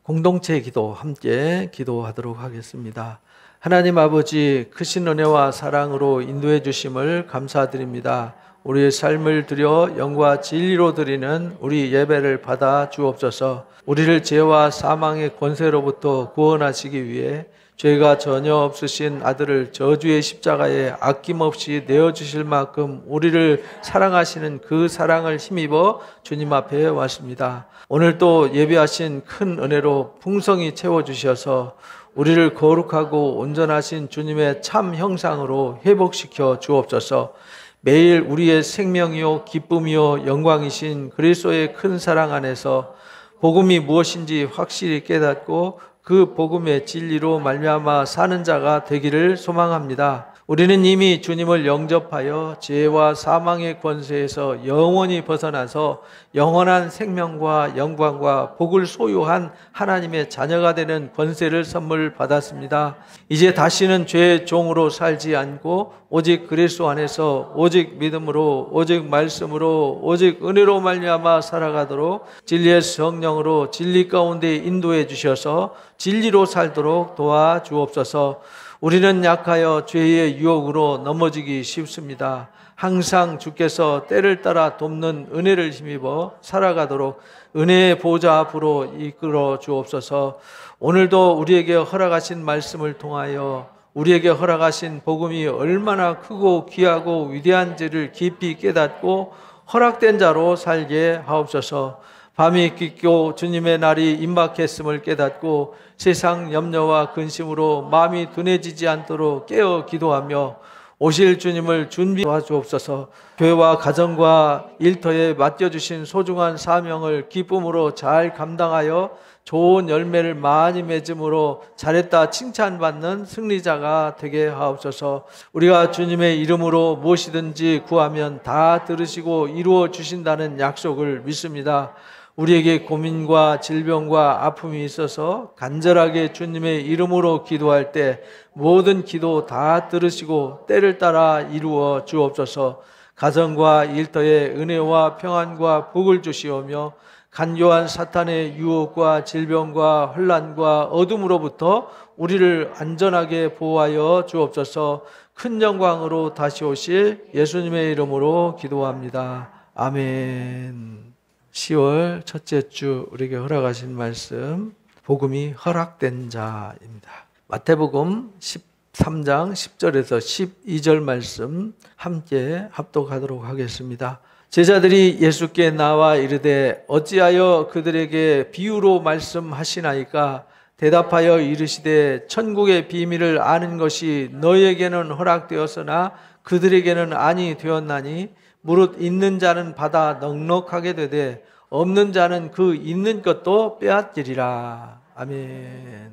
공동체 기도 함께 기도하도록 하겠습니다. 하나님 아버지, 크신 은혜와 사랑으로 인도해 주심을 감사드립니다. 우리의 삶을 드려 영과 진리로 드리는 우리 예배를 받아 주옵소서. 우리를 죄와 사망의 권세로부터 구원하시기 위해 죄가 전혀 없으신 아들을 저주의 십자가에 아낌없이 내어주실 만큼 우리를 사랑하시는 그 사랑을 힘입어 주님 앞에 왔습니다. 오늘 또 예배하신 큰 은혜로 풍성히 채워주셔서 우리를 거룩하고 온전하신 주님의 참 형상으로 회복시켜 주옵소서. 매일 우리의 생명이요 기쁨이요 영광이신 그리스도의 큰 사랑 안에서 복음이 무엇인지 확실히 깨닫고 그 복음의 진리로 말미암아 사는 자가 되기를 소망합니다. 우리는 이미 주님을 영접하여 죄와 사망의 권세에서 영원히 벗어나서 영원한 생명과 영광과 복을 소유한 하나님의 자녀가 되는 권세를 선물 받았습니다. 이제 다시는 죄의 종으로 살지 않고 오직 그리스도 안에서 오직 믿음으로 오직 말씀으로 오직 은혜로 말미암아 살아가도록 진리의 성령으로 진리 가운데 인도해 주셔서 진리로 살도록 도와주옵소서. 우리는 약하여 죄의 유혹으로 넘어지기 쉽습니다. 항상 주께서 때를 따라 돕는 은혜를 힘입어 살아가도록 은혜의 보좌 앞으로 이끌어 주옵소서. 오늘도 우리에게 허락하신 말씀을 통하여 우리에게 허락하신 복음이 얼마나 크고 귀하고 위대한지를 깊이 깨닫고 허락된 자로 살게 하옵소서. 밤이 깊고 주님의 날이 임박했음을 깨닫고 세상 염려와 근심으로 마음이 둔해지지 않도록 깨어 기도하며 오실 주님을 준비해 주옵소서. 교회와 가정과 일터에 맡겨주신 소중한 사명을 기쁨으로 잘 감당하여 좋은 열매를 많이 맺음으로 잘했다 칭찬받는 승리자가 되게 하옵소서. 우리가 주님의 이름으로 무엇이든지 구하면 다 들으시고 이루어 주신다는 약속을 믿습니다. 우리에게 고민과 질병과 아픔이 있어서 간절하게 주님의 이름으로 기도할 때 모든 기도 다 들으시고 때를 따라 이루어 주옵소서. 가정과 일터에 은혜와 평안과 복을 주시오며 간교한 사탄의 유혹과 질병과 혼란과 어둠으로부터 우리를 안전하게 보호하여 주옵소서. 큰 영광으로 다시 오실 예수님의 이름으로 기도합니다. 아멘. 10월 첫째 주 우리에게 허락하신 말씀, 복음이 허락된 자입니다. 마태복음 13장 10절에서 12절 말씀 함께 합독하도록 하겠습니다. 제자들이 예수께 나와 이르되 어찌하여 그들에게 비유로 말씀하시나이까? 대답하여 이르시되 천국의 비밀을 아는 것이 너희에게는 허락되었으나 그들에게는 아니 되었나니 무릇 있는 자는 받아 넉넉하게 되되 없는 자는 그 있는 것도 빼앗기리라. 아멘.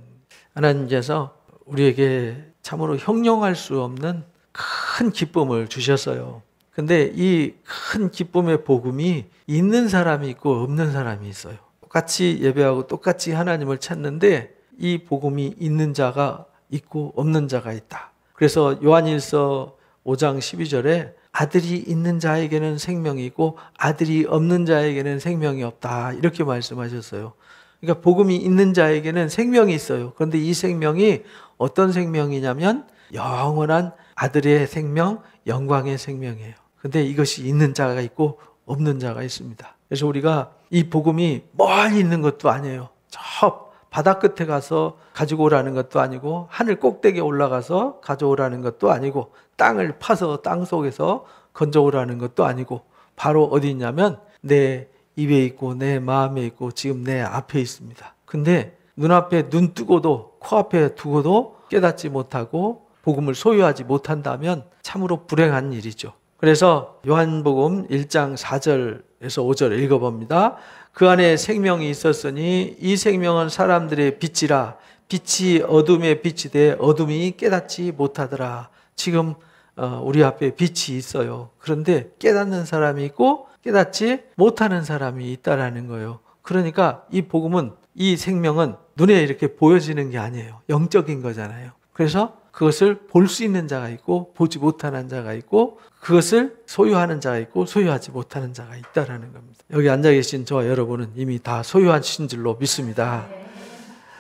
하나님께서 우리에게 참으로 형용할 수 없는 큰 기쁨을 주셨어요. 근데 이 큰 기쁨의 복음이 있는 사람이 있고 없는 사람이 있어요. 똑같이 예배하고 똑같이 하나님을 찾는데 이 복음이 있는 자가 있고 없는 자가 있다. 그래서 요한일서 5장 12절에 아들이 있는 자에게는 생명이 있고 아들이 없는 자에게는 생명이 없다. 이렇게 말씀하셨어요. 그러니까 복음이 있는 자에게는 생명이 있어요. 그런데 이 생명이 어떤 생명이냐면 영원한 아들의 생명, 영광의 생명이에요. 근데 이것이 있는 자가 있고 없는 자가 있습니다. 그래서 우리가 이 복음이 멀리 있는 것도 아니에요. 저 바다 끝에 가서 가지고 오라는 것도 아니고 하늘 꼭대기에 올라가서 가져오라는 것도 아니고 땅을 파서 땅 속에서 건져오라는 것도 아니고 바로 어디 있냐면 내 입에 있고 내 마음에 있고 지금 내 앞에 있습니다. 근데 눈앞에 눈 뜨고도 코앞에 두고도 깨닫지 못하고 복음을 소유하지 못한다면 참으로 불행한 일이죠. 그래서 요한복음 1장 4절에서 5절 읽어봅니다. 그 안에 생명이 있었으니 이 생명은 사람들의 빛이라. 빛이 어둠에 비치되 어둠이 깨닫지 못하더라. 지금 우리 앞에 빛이 있어요. 그런데 깨닫는 사람이 있고 깨닫지 못하는 사람이 있다라는 거예요. 그러니까 이 복음은, 이 생명은 눈에 이렇게 보여지는 게 아니에요. 영적인 거잖아요. 그래서 그것을 볼 수 있는 자가 있고 보지 못하는 자가 있고 그것을 소유하는 자가 있고 소유하지 못하는 자가 있다라는 겁니다. 여기 앉아 계신 저와 여러분은 이미 다 소유하신 줄로 믿습니다.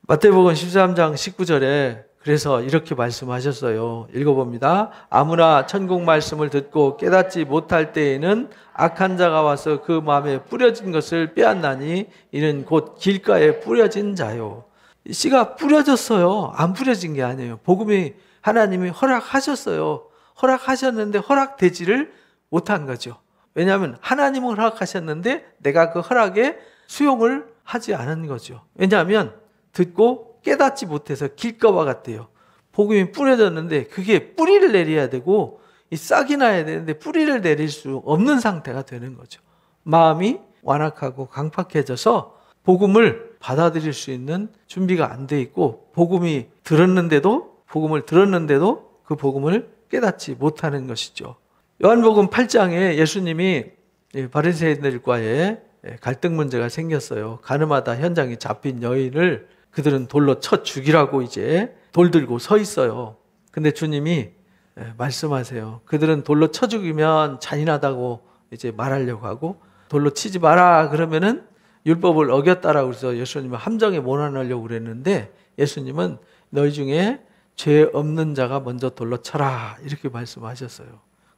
마태복음 13장 19절에 그래서 이렇게 말씀하셨어요. 읽어봅니다. 아무나 천국 말씀을 듣고 깨닫지 못할 때에는 악한 자가 와서 그 마음에 뿌려진 것을 빼앗나니 이는 곧 길가에 뿌려진 자요. 씨가 뿌려졌어요. 안 뿌려진 게 아니에요. 복음이 하나님이 허락하셨어요. 허락하셨는데 허락되지를 못한 거죠. 왜냐하면 하나님은 허락하셨는데 내가 그 허락에 수용을 하지 않은 거죠. 왜냐하면 듣고 깨닫지 못해서 길가와 같대요. 복음이 뿌려졌는데 그게 뿌리를 내려야 되고 이 싹이 나야 되는데 뿌리를 내릴 수 없는 상태가 되는 거죠. 마음이 완악하고 강팍해져서 복음을 받아들일 수 있는 준비가 안 돼 있고 복음을 들었는데도 그 복음을 깨닫지 못하는 것이죠. 요한복음 8장에 예수님이 바리새인들과의 갈등 문제가 생겼어요. 가늠하다 현장에 잡힌 여인을 그들은 돌로 쳐 죽이라고 이제 돌 들고 서 있어요. 근데 주님이 말씀하세요. 그들은 돌로 쳐 죽이면 잔인하다고 이제 말하려고 하고 돌로 치지 마라 그러면은 율법을 어겼다라고 해서 예수님은 함정에 몰아넣으려고 그랬는데 예수님은 너희 중에 죄 없는 자가 먼저 돌로 쳐라 이렇게 말씀하셨어요.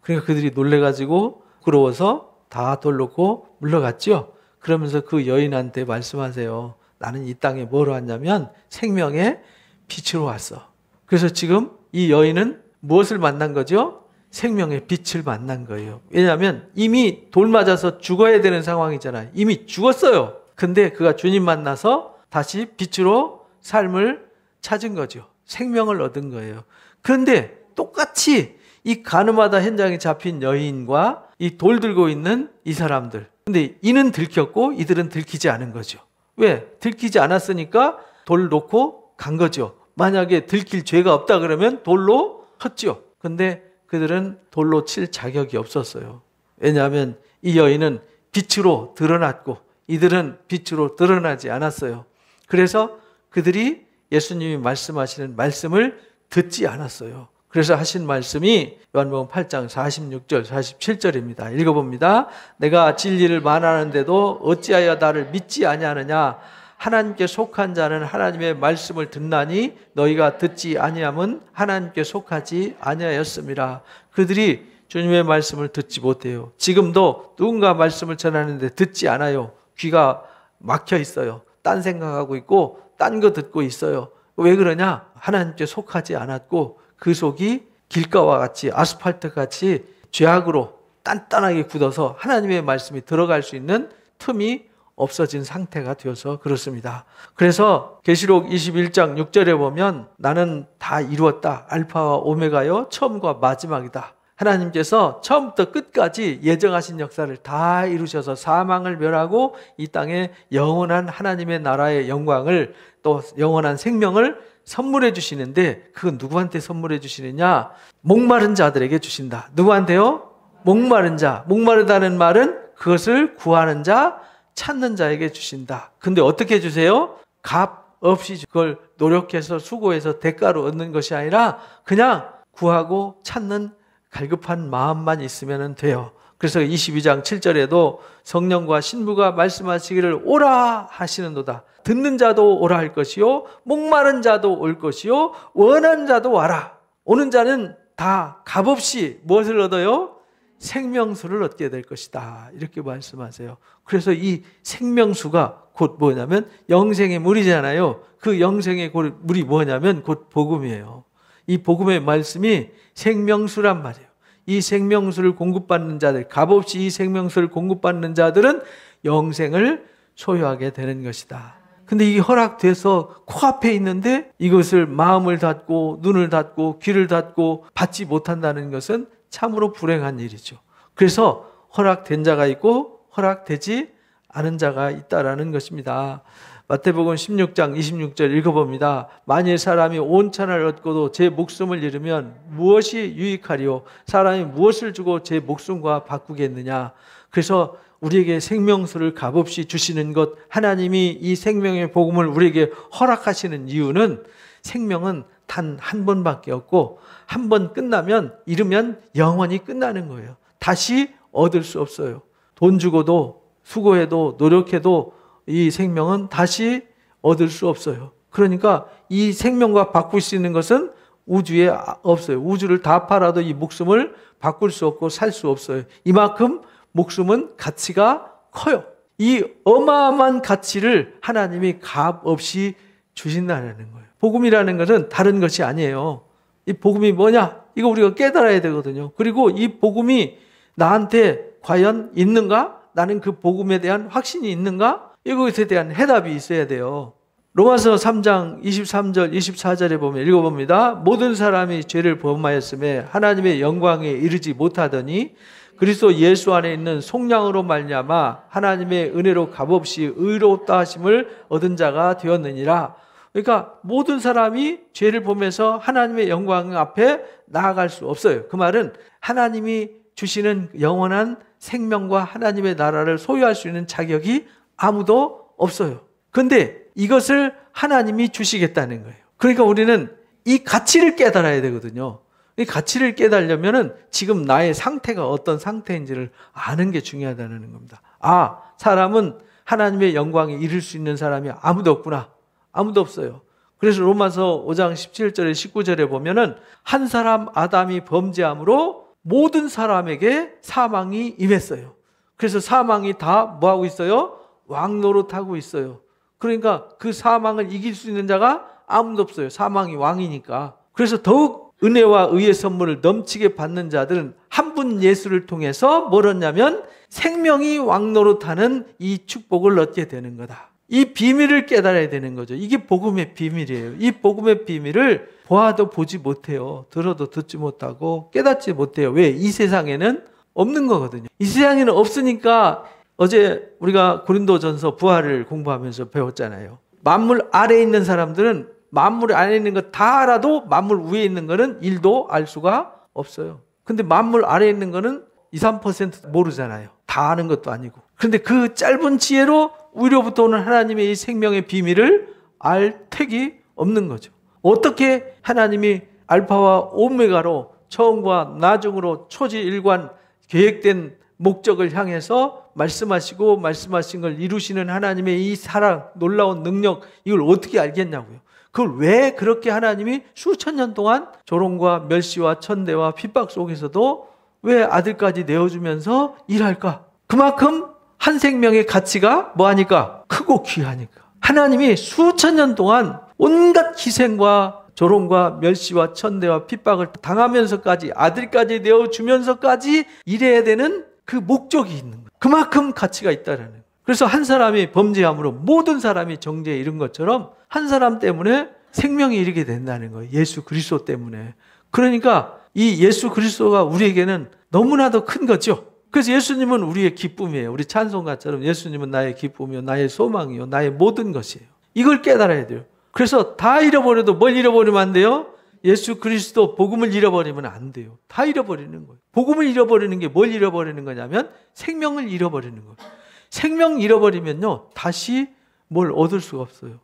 그러니까 그들이 놀래가지고 부끄러워서 다 돌 놓고 물러갔죠. 그러면서 그 여인한테 말씀하세요. 나는 이 땅에 뭐로 왔냐면 생명의 빛으로 왔어. 그래서 지금 이 여인은 무엇을 만난 거죠? 생명의 빛을 만난 거예요. 왜냐하면 이미 돌 맞아서 죽어야 되는 상황이잖아요. 이미 죽었어요. 근데 그가 주님 만나서 다시 빛으로 삶을 찾은 거죠. 생명을 얻은 거예요. 그런데 똑같이 이 가늠하다 현장에 잡힌 여인과 이 돌 들고 있는 이 사람들. 근데 이는 들켰고 이들은 들키지 않은 거죠. 왜? 들키지 않았으니까 돌 놓고 간 거죠. 만약에 들킬 죄가 없다 그러면 돌로 쳤죠. 근데 그들은 돌로 칠 자격이 없었어요. 왜냐하면 이 여인은 빛으로 드러났고 이들은 빛으로 드러나지 않았어요. 그래서 그들이 예수님이 말씀하시는 말씀을 듣지 않았어요. 그래서 하신 말씀이 요한복음 8장 46절, 47절입니다. 읽어봅니다. 내가 진리를 말하는데도 어찌하여 나를 믿지 아니하느냐? 하나님께 속한 자는 하나님의 말씀을 듣나니 너희가 듣지 아니함은 하나님께 속하지 아니하였습니다. 그들이 주님의 말씀을 듣지 못해요. 지금도 누군가 말씀을 전하는데 듣지 않아요. 귀가 막혀 있어요. 딴 생각하고 있고 딴 거 듣고 있어요. 왜 그러냐? 하나님께 속하지 않았고 그 속이 길가와 같이 아스팔트 같이 죄악으로 단단하게 굳어서 하나님의 말씀이 들어갈 수 있는 틈이 없어진 상태가 되어서 그렇습니다. 그래서 계시록 21장 6절에 보면 나는 다 이루었다. 알파와 오메가요. 처음과 마지막이다. 하나님께서 처음부터 끝까지 예정하신 역사를 다 이루셔서 사망을 멸하고 이 땅에 영원한 하나님의 나라의 영광을 또 영원한 생명을 선물해 주시는데 그건 누구한테 선물해 주시느냐? 목마른 자들에게 주신다. 누구한테요? 목마른 자. 목마르다는 말은 그것을 구하는 자, 찾는 자에게 주신다. 근데 어떻게 주세요? 값 없이 그걸 노력해서 수고해서 대가로 얻는 것이 아니라 그냥 구하고 찾는 갈급한 마음만 있으면 돼요. 그래서 22장 7절에도 성령과 신부가 말씀하시기를 오라 하시는도다. 듣는 자도 오라 할 것이요 목마른 자도 올 것이요 원하는 자도 와라. 오는 자는 다 값없이 무엇을 얻어요? 생명수를 얻게 될 것이다. 이렇게 말씀하세요. 그래서 이 생명수가 곧 뭐냐면 영생의 물이잖아요. 그 영생의 물이 뭐냐면 곧 복음이에요. 이 복음의 말씀이 생명수란 말이에요. 이 생명수를 공급받는 자들, 값없이 이 생명수를 공급받는 자들은 영생을 소유하게 되는 것이다. 근데 이게 허락돼서 코앞에 있는데 이것을 마음을 닫고 눈을 닫고 귀를 닫고 받지 못한다는 것은 참으로 불행한 일이죠. 그래서 허락된 자가 있고 허락되지 않은 자가 있다라는 것입니다. 마태복음 16장 26절 읽어봅니다. 만일 사람이 온 천하를 얻고도 제 목숨을 잃으면 무엇이 유익하리요? 사람이 무엇을 주고 제 목숨과 바꾸겠느냐? 그래서 우리에게 생명수를 값없이 주시는 것, 하나님이 이 생명의 복음을 우리에게 허락하시는 이유는 생명은 단 한 번밖에 없고 한 번 끝나면 잃으면 영원히 끝나는 거예요. 다시 얻을 수 없어요. 돈 주고도 수고해도 노력해도 이 생명은 다시 얻을 수 없어요. 그러니까 이 생명과 바꿀 수 있는 것은 우주에 없어요. 우주를 다 팔아도 이 목숨을 바꿀 수 없고 살 수 없어요. 이만큼 목숨은 가치가 커요. 이 어마어마한 가치를 하나님이 값 없이 주신다는 거예요. 복음이라는 것은 다른 것이 아니에요. 이 복음이 뭐냐? 이거 우리가 깨달아야 되거든요. 그리고 이 복음이 나한테 과연 있는가? 나는 그 복음에 대한 확신이 있는가? 이것에 대한 해답이 있어야 돼요. 로마서 3장 23절 24절에 보면 읽어봅니다. 모든 사람이 죄를 범하였음에 하나님의 영광에 이르지 못하더니 그리스도 예수 안에 있는 속량으로 말미암아 하나님의 은혜로 값없이 의롭다 하심을 얻은 자가 되었느니라. 그러니까 모든 사람이 죄를 범해서 하나님의 영광 앞에 나아갈 수 없어요. 그 말은 하나님이 주시는 영원한 생명과 하나님의 나라를 소유할 수 있는 자격이 아무도 없어요. 그런데 이것을 하나님이 주시겠다는 거예요. 그러니까 우리는 이 가치를 깨달아야 되거든요. 이 가치를 깨달으려면 지금 나의 상태가 어떤 상태인지를 아는 게 중요하다는 겁니다. 아, 사람은 하나님의 영광에 이를 수 있는 사람이 아무도 없구나. 아무도 없어요. 그래서 로마서 5장 17절에 19절에 보면은 한 사람 아담이 범죄함으로 모든 사람에게 사망이 임했어요. 그래서 사망이 다 뭐하고 있어요? 왕노릇하고 있어요. 그러니까 그 사망을 이길 수 있는 자가 아무도 없어요. 사망이 왕이니까. 그래서 더욱 은혜와 의의 선물을 넘치게 받는 자들은 한 분 예수를 통해서 뭘 얻냐면 생명이 왕노릇하는 이 축복을 얻게 되는 거다. 이 비밀을 깨달아야 되는 거죠. 이게 복음의 비밀이에요. 이 복음의 비밀을 보아도 보지 못해요. 들어도 듣지 못하고 깨닫지 못해요. 왜? 이 세상에는 없는 거거든요. 이 세상에는 없으니까 어제 우리가 고린도전서 부활을 공부하면서 배웠잖아요. 만물 아래에 있는 사람들은 만물 안에 있는 거 다 알아도 만물 위에 있는 거는 1도 알 수가 없어요. 근데 만물 아래에 있는 거는 2, 3% 모르잖아요. 다 아는 것도 아니고. 그런데 그 짧은 지혜로 위로부터 오는 하나님의 이 생명의 비밀을 알 택이 없는 거죠. 어떻게 하나님이 알파와 오메가로 처음과 나중으로 초지일관 계획된 목적을 향해서 말씀하신 걸 이루시는 하나님의 이 사랑, 놀라운 능력, 이걸 어떻게 알겠냐고요. 그걸 왜 그렇게 하나님이 수천 년 동안 조롱과 멸시와 천대와 핍박 속에서도 왜 아들까지 내어주면서 일할까? 그만큼 한 생명의 가치가 뭐하니까? 크고 귀하니까. 하나님이 수천 년 동안 온갖 희생과 조롱과 멸시와 천대와 핍박을 당하면서까지 아들까지 내어주면서까지 일해야 되는 그 목적이 있는 거예요. 그만큼 가치가 있다는 거예요. 그래서 한 사람이 범죄함으로 모든 사람이 정죄에 이른 것처럼 한 사람 때문에 생명이 이르게 된다는 거예요. 예수 그리스도 때문에. 그러니까 이 예수 그리스도가 우리에게는 너무나도 큰 거죠. 그래서 예수님은 우리의 기쁨이에요. 우리 찬송가처럼 예수님은 나의 기쁨이요 나의 소망이요 나의 모든 것이에요. 이걸 깨달아야 돼요. 그래서 다 잃어버려도 뭘 잃어버리면 안 돼요? 예수 그리스도 복음을 잃어버리면 안 돼요. 다 잃어버리는 거예요. 복음을 잃어버리는 게 뭘 잃어버리는 거냐면 생명을 잃어버리는 거예요. 생명 잃어버리면요 다시 뭘 얻을 수가 없어요.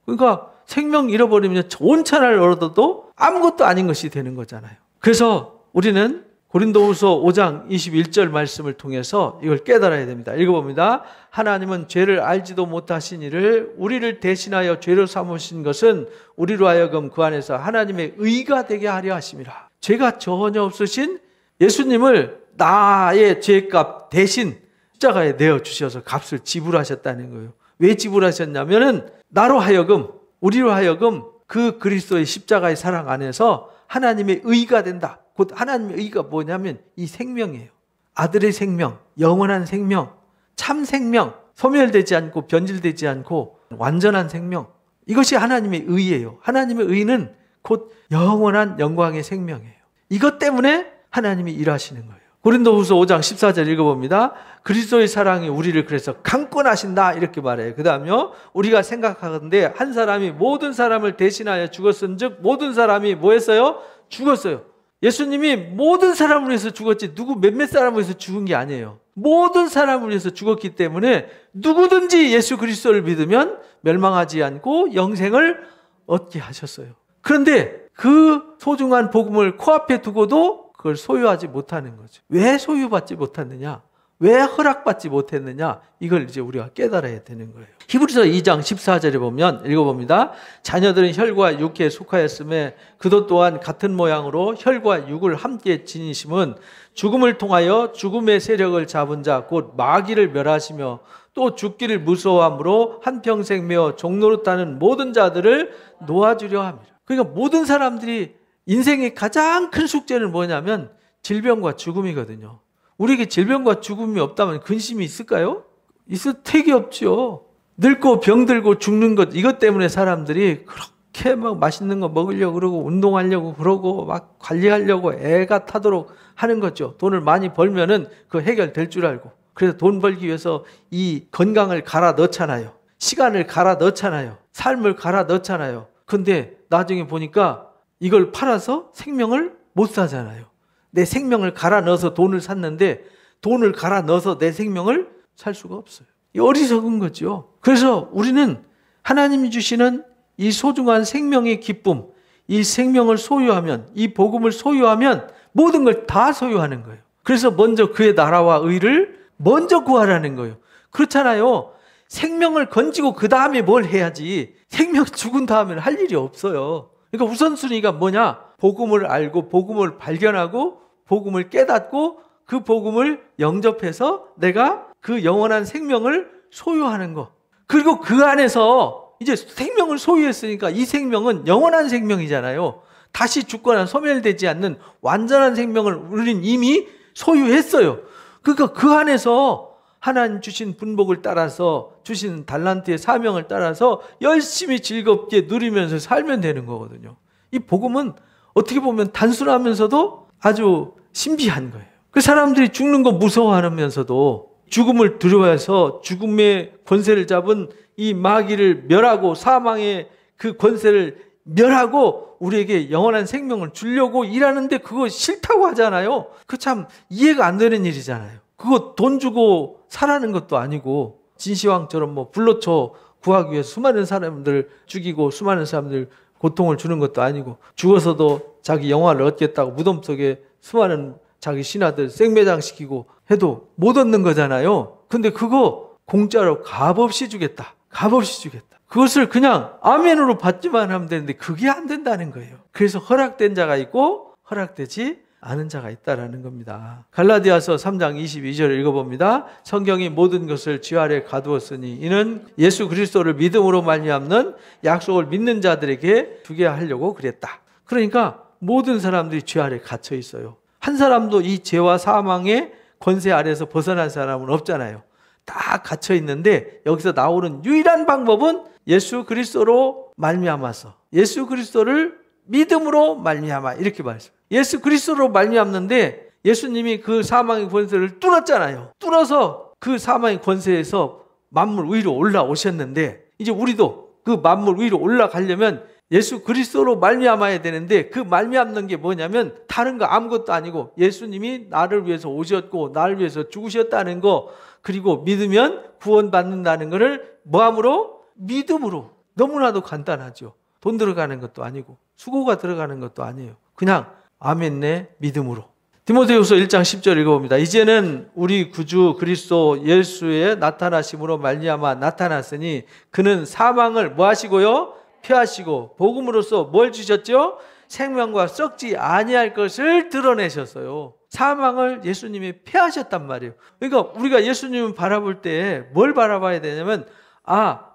그러니까 생명 잃어버리면 좋은 차를 얻어도 아무것도 아닌 것이 되는 거잖아요. 그래서 우리는 고린도후서 5장 21절 말씀을 통해서 이걸 깨달아야 됩니다. 읽어봅니다. 하나님은 죄를 알지도 못하신 이를 우리를 대신하여 죄로 삼으신 것은 우리로 하여금 그 안에서 하나님의 의가 되게 하려 하심이라. 죄가 전혀 없으신 예수님을 나의 죄값 대신 십자가에 내어주셔서 값을 지불하셨다는 거예요. 왜 지불하셨냐면은 나로 하여금 우리로 하여금 그 그리스도의 십자가의 사랑 안에서 하나님의 의가 된다. 곧 하나님의 의가 뭐냐면 이 생명이에요. 아들의 생명, 영원한 생명, 참 생명, 소멸되지 않고 변질되지 않고 완전한 생명. 이것이 하나님의 의예요. 하나님의 의는 곧 영원한 영광의 생명이에요. 이것 때문에 하나님이 일하시는 거예요. 고린도후서 5장 14절 읽어봅니다. 그리스도의 사랑이 우리를 그래서 강권하신다 이렇게 말해요. 그 다음요 우리가 생각하건대 한 사람이 모든 사람을 대신하여 죽었은즉 모든 사람이 뭐 했어요? 죽었어요. 예수님이 모든 사람을 위해서 죽었지 누구 몇몇 사람을 위해서 죽은 게 아니에요. 모든 사람을 위해서 죽었기 때문에 누구든지 예수 그리스도를 믿으면 멸망하지 않고 영생을 얻게 하셨어요. 그런데 그 소중한 복음을 코앞에 두고도 그걸 소유하지 못하는 거죠. 왜 소유받지 못하느냐? 왜 허락받지 못했느냐? 이걸 이제 우리가 깨달아야 되는 거예요. 히브리서 2장 14절에 보면 읽어봅니다. 자녀들은 혈과 육에 속하였음에 그도 또한 같은 모양으로 혈과 육을 함께 지니심은 죽음을 통하여 죽음의 세력을 잡은 자 곧 마귀를 멸하시며 또 죽기를 무서워함으로 한평생 메어 종노릇하는 모든 자들을 놓아주려 합니다. 그러니까 모든 사람들이 인생의 가장 큰 숙제는 뭐냐면 질병과 죽음이거든요. 우리에게 질병과 죽음이 없다면 근심이 있을까요? 있을 택이 없죠. 늙고 병들고 죽는 것, 이것 때문에 사람들이 그렇게 막 맛있는 거 먹으려고 그러고 운동하려고 그러고 막 관리하려고 애가 타도록 하는 거죠. 돈을 많이 벌면은 그 해결될 줄 알고. 그래서 돈 벌기 위해서 이 건강을 갈아 넣잖아요. 시간을 갈아 넣잖아요. 삶을 갈아 넣잖아요. 근데 나중에 보니까 이걸 팔아서 생명을 못 사잖아요. 내 생명을 갈아 넣어서 돈을 샀는데 돈을 갈아 넣어서 내 생명을 살 수가 없어요. 이 어리석은 거죠. 그래서 우리는 하나님이 주시는 이 소중한 생명의 기쁨, 이 생명을 소유하면, 이 복음을 소유하면 모든 걸 다 소유하는 거예요. 그래서 먼저 그의 나라와 의를 먼저 구하라는 거예요. 그렇잖아요. 생명을 건지고 그 다음에 뭘 해야지. 생명 죽은 다음에는 할 일이 없어요. 그러니까 우선순위가 뭐냐? 복음을 알고 복음을 발견하고 복음을 깨닫고 그 복음을 영접해서 내가 그 영원한 생명을 소유하는 거. 그리고 그 안에서 이제 생명을 소유했으니까 이 생명은 영원한 생명이잖아요. 다시 죽거나 소멸되지 않는 완전한 생명을 우리는 이미 소유했어요. 그러니까 그 안에서 하나님 주신 분복을 따라서 주신 달란트의 사명을 따라서 열심히 즐겁게 누리면서 살면 되는 거거든요. 이 복음은 어떻게 보면 단순하면서도 아주 신비한 거예요. 그 사람들이 죽는 거 무서워하면서도 죽음을 두려워해서 죽음의 권세를 잡은 이 마귀를 멸하고 사망의 그 권세를 멸하고 우리에게 영원한 생명을 주려고 일하는데 그거 싫다고 하잖아요. 그 참 이해가 안 되는 일이잖아요. 그거 돈 주고 사라는 것도 아니고 진시황처럼 뭐 불로초 구하기 위해서 수많은 사람들 죽이고 수많은 사람들 고통을 주는 것도 아니고 죽어서도 자기 영화를 얻겠다고 무덤 속에 수많은 자기 신하들 생매장시키고 해도 못 얻는 거잖아요. 근데 그거 공짜로 값없이 주겠다. 값없이 주겠다. 그것을 그냥 아멘으로 받지만 하면 되는데 그게 안 된다는 거예요. 그래서 허락된 자가 있고 허락되지 않은 자가 있다라는 겁니다. 갈라디아서 3장 22절을 읽어봅니다. 성경이 모든 것을 쥐 아래 가두었으니 이는 예수 그리스도를 믿음으로 말미암는 약속을 믿는 자들에게 주게 하려고 그랬다. 그러니까 모든 사람들이 쥐 아래 갇혀 있어요. 한 사람도 이 죄와 사망의 권세 아래에서 벗어난 사람은 없잖아요. 다 갇혀 있는데 여기서 나오는 유일한 방법은 예수 그리스도로 말미암아서 예수 그리스도를 믿음으로 말미암아 이렇게 말했어요. 예수 그리스도로 말미암는데 예수님이 그 사망의 권세를 뚫었잖아요. 뚫어서 그 사망의 권세에서 만물 위로 올라오셨는데 이제 우리도 그 만물 위로 올라가려면 예수 그리스도로 말미암아야 되는데 그 말미암는 게 뭐냐면 다른 거 아무것도 아니고 예수님이 나를 위해서 오셨고 나를 위해서 죽으셨다는 거 그리고 믿으면 구원받는다는 것을 뭐함으로? 믿음으로. 너무나도 간단하죠. 돈 들어가는 것도 아니고 수고가 들어가는 것도 아니에요. 그냥 아멘네 믿음으로. 디모데후서 1장 10절 읽어봅니다. 이제는 우리 구주 그리스도 예수의 나타나심으로 말미암아 나타났으니 그는 사망을 뭐 하시고요? 피하시고 복음으로써 뭘 주셨죠? 생명과 썩지 아니할 것을 드러내셨어요. 사망을 예수님이 피하셨단 말이에요. 그러니까 우리가 예수님을 바라볼 때 뭘 바라봐야 되냐면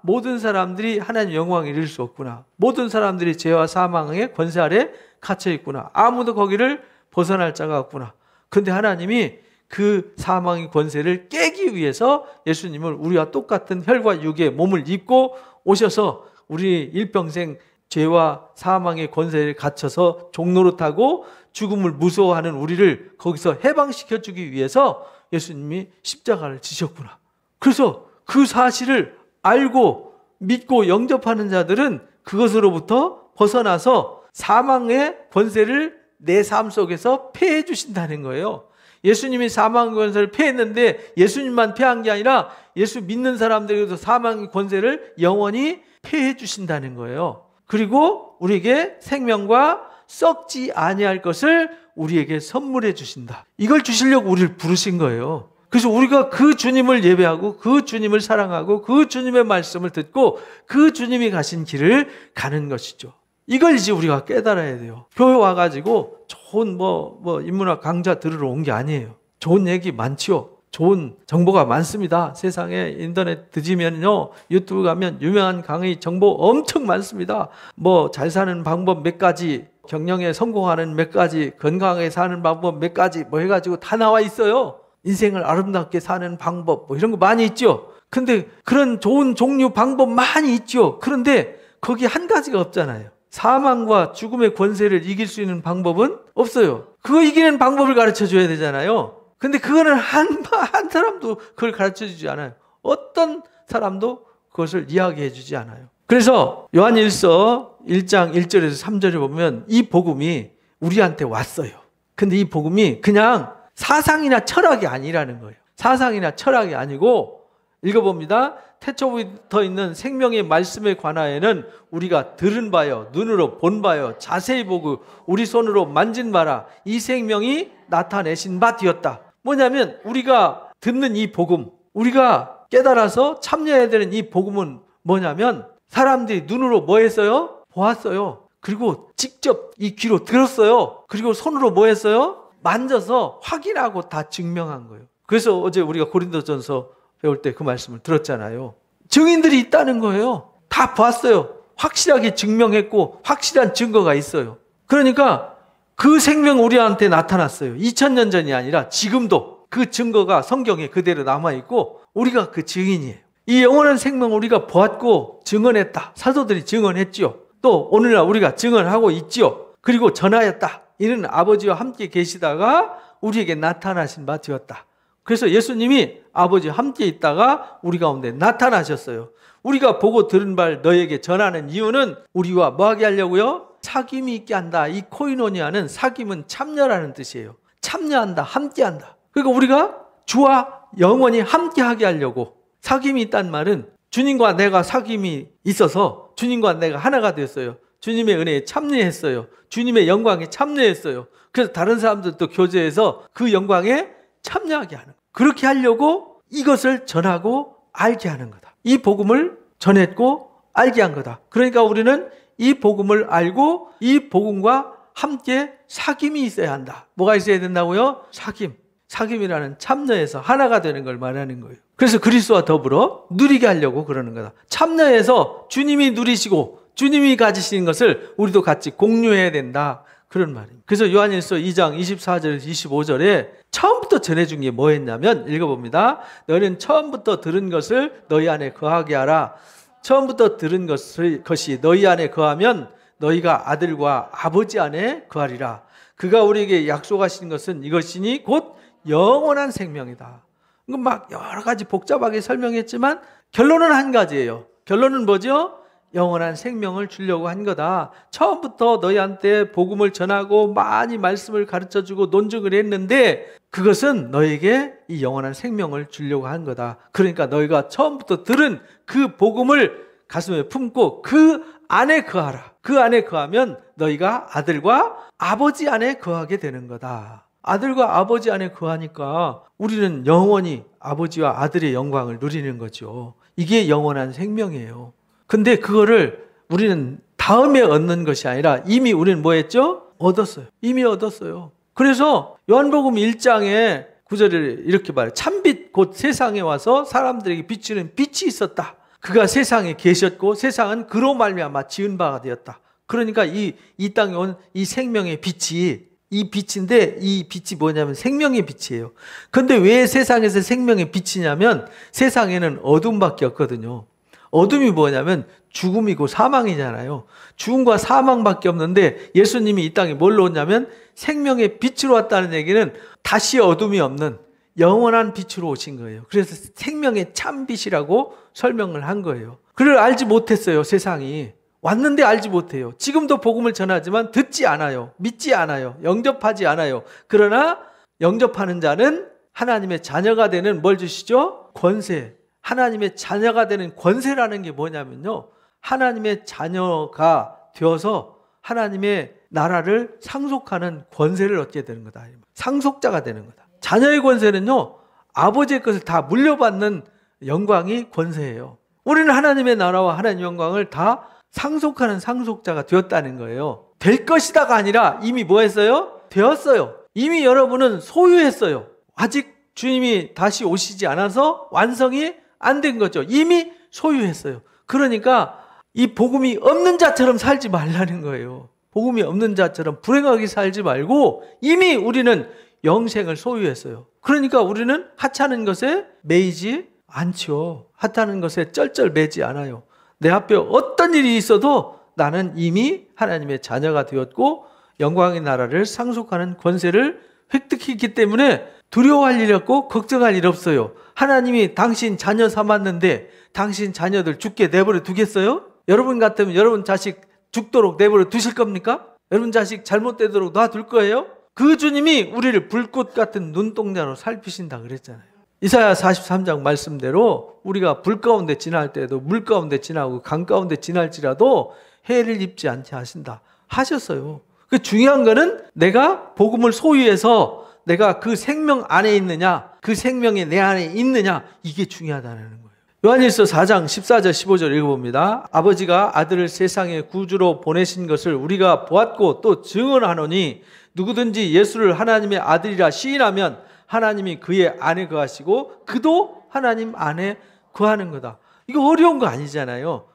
모든 사람들이 하나님 영광을 이룰 수 없구나. 모든 사람들이 죄와 사망의 권세 아래 갇혀 있구나. 아무도 거기를 벗어날 자가 없구나. 그런데 하나님이 그 사망의 권세를 깨기 위해서 예수님을 우리와 똑같은 혈과 육의 몸을 입고 오셔서 우리 일평생 죄와 사망의 권세를 갇혀서 종노릇하고 죽음을 무서워하는 우리를 거기서 해방시켜 주기 위해서 예수님이 십자가를 지셨구나. 그래서 그 사실을 알고 믿고 영접하는 자들은 그것으로부터 벗어나서 사망의 권세를 내 삶 속에서 폐해 주신다는 거예요. 예수님이 사망의 권세를 폐했는데 예수님만 폐한 게 아니라 예수 믿는 사람들에게도 사망의 권세를 영원히 폐해 주신다는 거예요. 그리고 우리에게 생명과 썩지 아니할 것을 우리에게 선물해 주신다. 이걸 주시려고 우리를 부르신 거예요. 그래서 우리가 그 주님을 예배하고 그 주님을 사랑하고 그 주님의 말씀을 듣고 그 주님이 가신 길을 가는 것이죠. 이걸 이제 우리가 깨달아야 돼요. 교회 와가지고 좋은 인문학 강좌 들으러 온 게 아니에요. 좋은 얘기 많지요. 좋은 정보가 많습니다. 세상에 인터넷 뒤지면요, 유튜브 가면 유명한 강의 정보 엄청 많습니다. 잘 사는 방법 몇 가지, 경영에 성공하는 몇 가지, 건강하게 사는 방법 몇 가지 해가지고 다 나와 있어요. 인생을 아름답게 사는 방법 이런 거 많이 있죠. 근데 그런 좋은 종류 방법 많이 있죠. 그런데 거기 한 가지가 없잖아요. 사망과 죽음의 권세를 이길 수 있는 방법은 없어요. 그거 이기는 방법을 가르쳐 줘야 되잖아요. 근데 그거는 한 사람도 그걸 가르쳐 주지 않아요. 어떤 사람도 그것을 이야기해 주지 않아요. 그래서 요한일서 1장 1절에서 3절에 보면 이 복음이 우리한테 왔어요. 근데 이 복음이 그냥 사상이나 철학이 아니라는 거예요. 사상이나 철학이 아니고, 읽어봅니다. 태초부터 있는 생명의 말씀에 관하여는 우리가 들은 바요, 눈으로 본 바요, 자세히 보고 우리 손으로 만진 바라 이 생명이 나타내신 바 되었다. 뭐냐면 우리가 듣는 이 복음, 우리가 깨달아서 참여해야 되는 이 복음은 뭐냐면 사람들이 눈으로 뭐 했어요? 보았어요. 그리고 직접 이 귀로 들었어요. 그리고 손으로 뭐 했어요? 만져서 확인하고 다 증명한 거예요. 그래서 어제 우리가 고린도전서 배울 때 그 말씀을 들었잖아요. 증인들이 있다는 거예요. 다 봤어요. 확실하게 증명했고 확실한 증거가 있어요. 그러니까 그 생명 우리한테 나타났어요. 2000년 전이 아니라 지금도 그 증거가 성경에 그대로 남아있고 우리가 그 증인이에요. 이 영원한 생명 우리가 보았고 증언했다. 사도들이 증언했지요. 또 오늘날 우리가 증언하고 있지요. 그리고 전하였다. 이는 아버지와 함께 계시다가 우리에게 나타나신 바 되었다. 그래서 예수님이 아버지와 함께 있다가 우리 가운데 나타나셨어요. 우리가 보고 들은 바를 너에게 전하는 이유는 우리와 뭐하게 하려고요? 사귐이 있게 한다. 이 코이노니아는 사귐은 참여라는 뜻이에요. 참여한다, 함께한다. 그러니까 우리가 주와 영원히 함께하게 하려고. 사귐이 있다는 말은 주님과 내가 사귐이 있어서 주님과 내가 하나가 됐어요. 주님의 은혜에 참여했어요. 주님의 영광에 참여했어요. 그래서 다른 사람들도 교제해서 그 영광에 참여하게 하는 거예요. 그렇게 하려고 이것을 전하고 알게 하는 거다. 이 복음을 전했고 알게 한 거다. 그러니까 우리는 이 복음을 알고 이 복음과 함께 사귐이 있어야 한다. 뭐가 있어야 된다고요? 사귐. 사귐이라는 참여해서 하나가 되는 걸 말하는 거예요. 그래서 그리스도와 더불어 누리게 하려고 그러는 거다. 참여해서 주님이 누리시고 주님이 가지신 것을 우리도 같이 공유해야 된다. 그런 말입니다. 그래서 요한일서 2장 24절에서 25절에 처음부터 전해준 게 뭐였냐면 읽어봅니다. 너희는 처음부터 들은 것을 너희 안에 거하게 하라. 처음부터 들은 것이 너희 안에 거하면 너희가 아들과 아버지 안에 거하리라. 그가 우리에게 약속하신 것은 이것이니 곧 영원한 생명이다. 막 여러 가지 복잡하게 설명했지만 결론은 한 가지예요. 결론은 뭐죠? 영원한 생명을 주려고 한 거다. 처음부터 너희한테 복음을 전하고 많이 말씀을 가르쳐주고 논증을 했는데 그것은 너에게 이 영원한 생명을 주려고 한 거다. 그러니까 너희가 처음부터 들은 그 복음을 가슴에 품고 그 안에 거하라. 그 안에 거하면 너희가 아들과 아버지 안에 거하게 되는 거다. 아들과 아버지 안에 거하니까 우리는 영원히 아버지와 아들의 영광을 누리는 거죠. 이게 영원한 생명이에요. 근데 그거를 우리는 다음에 얻는 것이 아니라 이미 우리는 뭐 했죠? 얻었어요. 이미 얻었어요. 그래서 요한복음 1장에 9절에 이렇게 말해요. 참빛 곧 세상에 와서 사람들에게 비추는 빛이 있었다. 그가 세상에 계셨고 세상은 그로 말미암아 지은 바가 되었다. 그러니까 이 땅에 온 이 생명의 빛이 이 빛인데 이 빛이 뭐냐면 생명의 빛이에요. 근데 왜 세상에서 생명의 빛이냐면 세상에는 어둠밖에 없거든요. 어둠이 뭐냐면 죽음이고 사망이잖아요. 죽음과 사망밖에 없는데 예수님이 이 땅에 뭘로 오냐면 생명의 빛으로 왔다는 얘기는 다시 어둠이 없는 영원한 빛으로 오신 거예요. 그래서 생명의 참빛이라고 설명을 한 거예요. 그를 알지 못했어요. 세상이. 왔는데 알지 못해요. 지금도 복음을 전하지만 듣지 않아요. 믿지 않아요. 영접하지 않아요. 그러나 영접하는 자는 하나님의 자녀가 되는 뭘 주시죠? 권세. 하나님의 자녀가 되는 권세라는 게 뭐냐면요. 하나님의 자녀가 되어서 하나님의 나라를 상속하는 권세를 얻게 되는 거다. 상속자가 되는 거다. 자녀의 권세는요. 아버지의 것을 다 물려받는 영광이 권세예요. 우리는 하나님의 나라와 하나님의 영광을 다 상속하는 상속자가 되었다는 거예요. 될 것이다가 아니라 이미 뭐 했어요? 되었어요. 이미 여러분은 소유했어요. 아직 주님이 다시 오시지 않아서 완성이 안 된 거죠. 이미 소유했어요. 그러니까 이 복음이 없는 자처럼 살지 말라는 거예요. 복음이 없는 자처럼 불행하게 살지 말고 이미 우리는 영생을 소유했어요. 그러니까 우리는 하찮은 것에 매이지 않죠. 하찮은 것에 쩔쩔매지 않아요. 내 앞에 어떤 일이 있어도 나는 이미 하나님의 자녀가 되었고 영광의 나라를 상속하는 권세를 획득했기 때문에 두려워할 일 없고 걱정할 일 없어요. 하나님이 당신 자녀 삼았는데 당신 자녀들 죽게 내버려 두겠어요? 여러분 같으면 여러분 자식 죽도록 내버려 두실 겁니까? 여러분 자식 잘못되도록 놔둘 거예요? 그 주님이 우리를 불꽃 같은 눈동자로 살피신다 그랬잖아요. 이사야 43장 말씀대로 우리가 불 가운데 지날 때도 물 가운데 지나고 강 가운데 지날지라도 해를 입지 않게 하신다 하셨어요. 그 중요한 거는 내가 복음을 소유해서 내가 그 생명 안에 있느냐, 그 생명이 내 안에 있느냐, 이게 중요하다는 거예요. 요한일서 4장 14절 15절 읽어봅니다. 아버지가 아들을 세상에 구주로 보내신 것을 우리가 보았고 또 증언하노니 누구든지 예수를 하나님의 아들이라 시인하면 하나님이 그의 안에 거하시고 그도 하나님 안에 거하는 거다. 이거 어려운 거 아니잖아요.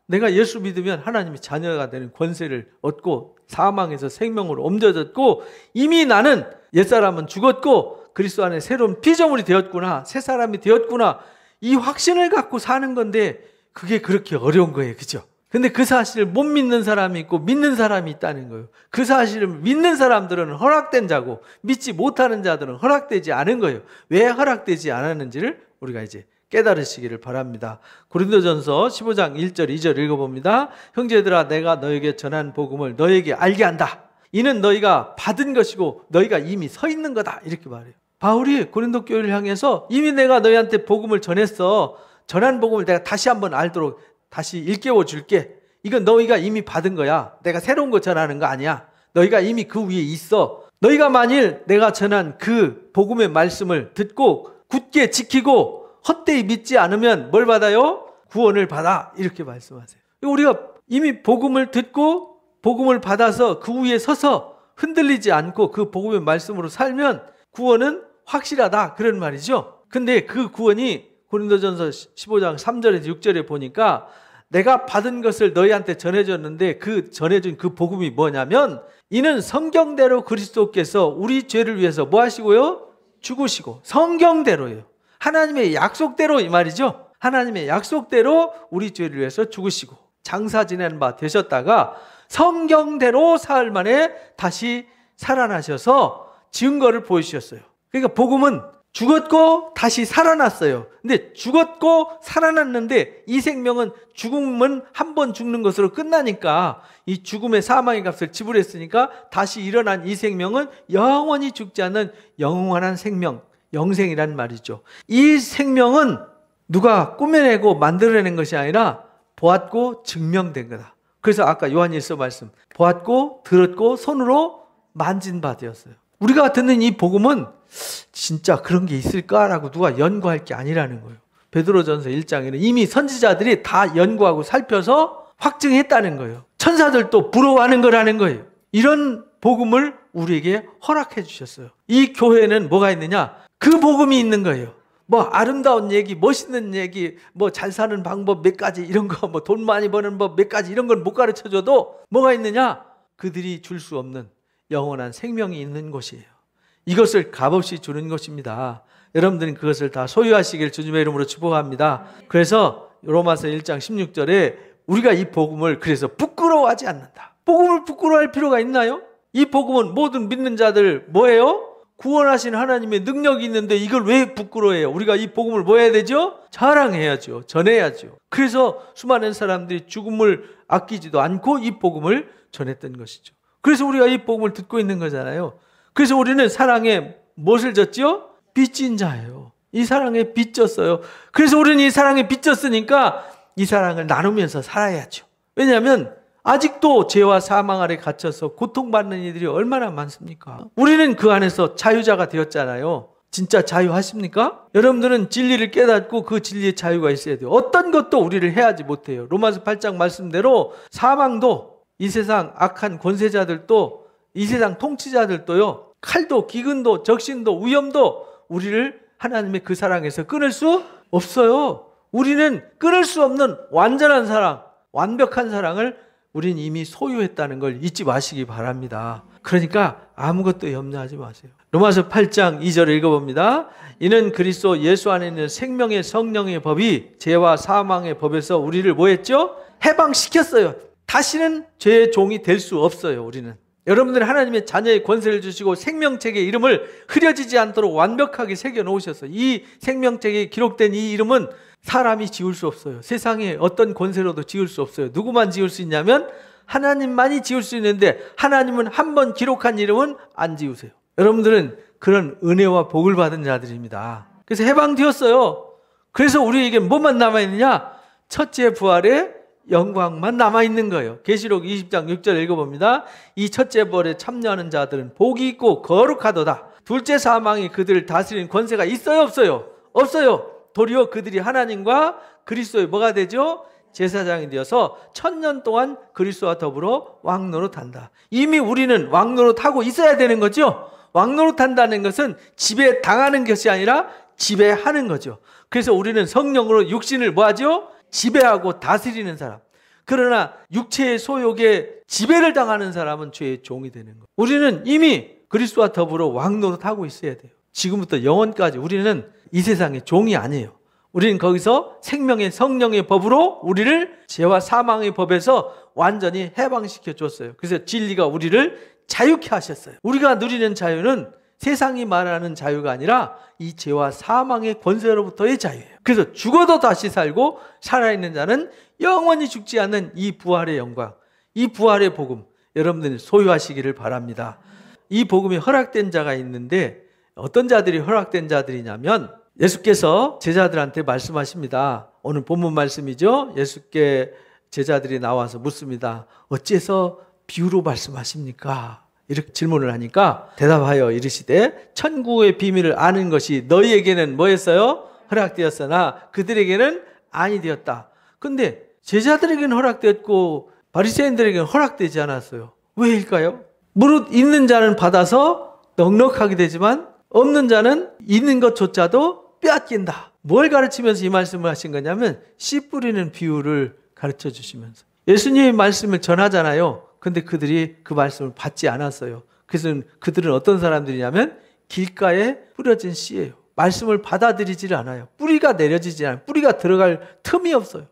내가 예수 믿으면 하나님의 자녀가 되는 권세를 얻고 사망에서 생명으로 옮겨졌고 이미 나는 옛사람은 죽었고 그리스도 안에 새로운 피조물이 되었구나, 새 사람이 되었구나, 이 확신을 갖고 사는 건데 그게 그렇게 어려운 거예요. 그죠? 근데 그 사실을 못 믿는 사람이 있고 믿는 사람이 있다는 거예요. 그 사실을 믿는 사람들은 허락된 자고 믿지 못하는 자들은 허락되지 않은 거예요. 왜 허락되지 않았는지를 우리가 이제 깨달으시기를 바랍니다. 고린도전서 15장 1절 2절 읽어봅니다. 형제들아 내가 너에게 전한 복음을 너에게 알게 한다. 이는 너희가 받은 것이고 너희가 이미 서 있는 거다. 이렇게 말해요. 바울이 고린도 교회를 향해서 이미 내가 너희한테 복음을 전했어. 전한 복음을 내가 다시 한번 알도록 다시 일깨워 줄게. 이건 너희가 이미 받은 거야. 내가 새로운 거 전하는 거 아니야. 너희가 이미 그 위에 있어. 너희가 만일 내가 전한 그 복음의 말씀을 듣고 굳게 지키고 헛되이 믿지 않으면 뭘 받아요? 구원을 받아. 이렇게 말씀하세요. 우리가 이미 복음을 듣고 복음을 받아서 그 위에 서서 흔들리지 않고 그 복음의 말씀으로 살면 구원은 확실하다. 그런 말이죠. 근데 그 구원이 고린도전서 15장 3절에서 6절에 보니까 내가 받은 것을 너희한테 전해줬는데 그 전해준 그 복음이 뭐냐면 이는 성경대로 그리스도께서 우리 죄를 위해서 뭐 하시고요? 죽으시고 성경대로예요. 하나님의 약속대로 이 말이죠. 하나님의 약속대로 우리 죄를 위해서 죽으시고 장사 지낸 바 되셨다가 성경대로 사흘 만에 다시 살아나셔서 증거를 보여주셨어요. 그러니까 복음은 죽었고 다시 살아났어요. 근데 죽었고 살아났는데 이 생명은 죽음은 한 번 죽는 것으로 끝나니까 이 죽음의 사망의 값을 지불했으니까 다시 일어난 이 생명은 영원히 죽지 않는 영원한 생명, 영생이란 말이죠. 이 생명은 누가 꾸며내고 만들어낸 것이 아니라 보았고 증명된 거다. 그래서 아까 요한일서 말씀 보았고 들었고 손으로 만진 바 되었어요. 우리가 듣는 이 복음은 진짜 그런 게 있을까라고 누가 연구할 게 아니라는 거예요. 베드로전서 1장에는 이미 선지자들이 다 연구하고 살펴서 확증했다는 거예요. 천사들도 부러워하는 거라는 거예요. 이런 복음을 우리에게 허락해 주셨어요. 이 교회는 뭐가 있느냐? 그 복음이 있는 거예요. 뭐 아름다운 얘기, 멋있는 얘기, 뭐 잘 사는 방법 몇 가지 이런 거, 뭐 돈 많이 버는 법 몇 가지 이런 건 못 가르쳐 줘도 뭐가 있느냐? 그들이 줄 수 없는 영원한 생명이 있는 곳이에요. 이것을 값없이 주는 것입니다. 여러분들은 그것을 다 소유하시길 주님의 이름으로 축복합니다. 그래서 로마서 1장 16절에 우리가 이 복음을 그래서 부끄러워하지 않는다. 복음을 부끄러워할 필요가 있나요? 이 복음은 모든 믿는 자들 뭐예요? 구원하신 하나님의 능력이 있는데 이걸 왜 부끄러워해요? 우리가 이 복음을 뭐 해야 되죠? 자랑해야죠. 전해야죠. 그래서 수많은 사람들이 죽음을 아끼지도 않고 이 복음을 전했던 것이죠. 그래서 우리가 이 복음을 듣고 있는 거잖아요. 그래서 우리는 사랑에 무엇을 졌죠? 빚진 자예요. 이 사랑에 빚졌어요. 그래서 우리는 이 사랑에 빚졌으니까 이 사랑을 나누면서 살아야죠. 왜냐하면 아직도 죄와 사망 아래 갇혀서 고통받는 이들이 얼마나 많습니까? 우리는 그 안에서 자유자가 되었잖아요. 진짜 자유하십니까? 여러분들은 진리를 깨닫고 그 진리의 자유가 있어야 돼요. 어떤 것도 우리를 해하지 못해요. 로마서 8장 말씀대로 사망도, 이 세상 악한 권세자들도, 이 세상 통치자들도요, 칼도 기근도 적신도 위험도 우리를 하나님의 그 사랑에서 끊을 수 없어요. 우리는 끊을 수 없는 완전한 사랑, 완벽한 사랑을 우린 이미 소유했다는 걸 잊지 마시기 바랍니다. 그러니까 아무것도 염려하지 마세요. 로마서 8장 2절 읽어봅니다. 이는 그리스도 예수 안에 있는 생명의 성령의 법이 죄와 사망의 법에서 우리를 뭐 했죠? 해방시켰어요. 다시는 죄의 종이 될 수 없어요. 우리는. 여러분들은 하나님의 자녀의 권세를 주시고 생명책의 이름을 흐려지지 않도록 완벽하게 새겨놓으셨어요. 이 생명책에 기록된 이 이름은 사람이 지울 수 없어요. 세상에 어떤 권세로도 지울 수 없어요. 누구만 지울 수 있냐면 하나님만이 지울 수 있는데, 하나님은 한 번 기록한 이름은 안 지우세요. 여러분들은 그런 은혜와 복을 받은 자들입니다. 그래서 해방되었어요. 그래서 우리에게 뭐만 남아있느냐? 첫째 부활의 영광만 남아있는 거예요. 계시록 20장 6절 읽어봅니다. 이 첫째 부활에 참여하는 자들은 복이 있고 거룩하도다. 둘째 사망이 그들을 다스리는 권세가 있어요, 없어요? 없어요. 도리어 그들이 하나님과 그리스도의 뭐가 되죠? 제사장이 되어서 1000년 동안 그리스도와 더불어 왕노릇한다. 이미 우리는 왕노릇하고 있어야 되는 거죠. 왕노릇한다는 것은 지배당하는 것이 아니라 지배하는 거죠. 그래서 우리는 성령으로 육신을 뭐하죠? 지배하고 다스리는 사람. 그러나 육체의 소욕에 지배를 당하는 사람은 죄의 종이 되는 거예요. 우리는 이미 그리스도와 더불어 왕노릇하고 있어야 돼요. 지금부터 영원까지 우리는 이 세상의 종이 아니에요. 우리는 거기서 생명의 성령의 법으로 우리를 죄와 사망의 법에서 완전히 해방시켜 줬어요. 그래서 진리가 우리를 자유케 하셨어요. 우리가 누리는 자유는 세상이 말하는 자유가 아니라 이 죄와 사망의 권세로부터의 자유예요. 그래서 죽어도 다시 살고 살아있는 자는 영원히 죽지 않는 이 부활의 영광, 이 부활의 복음, 여러분들이 소유하시기를 바랍니다. 이 복음이 허락된 자가 있는데 어떤 자들이 허락된 자들이냐면, 예수께서 제자들한테 말씀하십니다. 오늘 본문 말씀이죠. 예수께 제자들이 나와서 묻습니다. 어째서 비유로 말씀하십니까? 이렇게 질문을 하니까 대답하여 이르시되, 천국의 비밀을 아는 것이 너희에게는 뭐였어요? 허락되었으나 그들에게는 아니 되었다. 근데 제자들에게는 허락되었고 바리새인들에게는 허락되지 않았어요. 왜일까요? 무릇 있는 자는 받아서 넉넉하게 되지만 없는 자는 있는 것조차도 빼앗긴다. 뭘 가르치면서 이 말씀을 하신 거냐면, 씨 뿌리는 비유를 가르쳐 주시면서 예수님의 말씀을 전하잖아요. 근데 그들이 그 말씀을 받지 않았어요. 그래서 그들은 어떤 사람들이냐면 길가에 뿌려진 씨예요. 말씀을 받아들이질 않아요. 뿌리가 내려지지 않아요. 뿌리가 들어갈 틈이 없어요.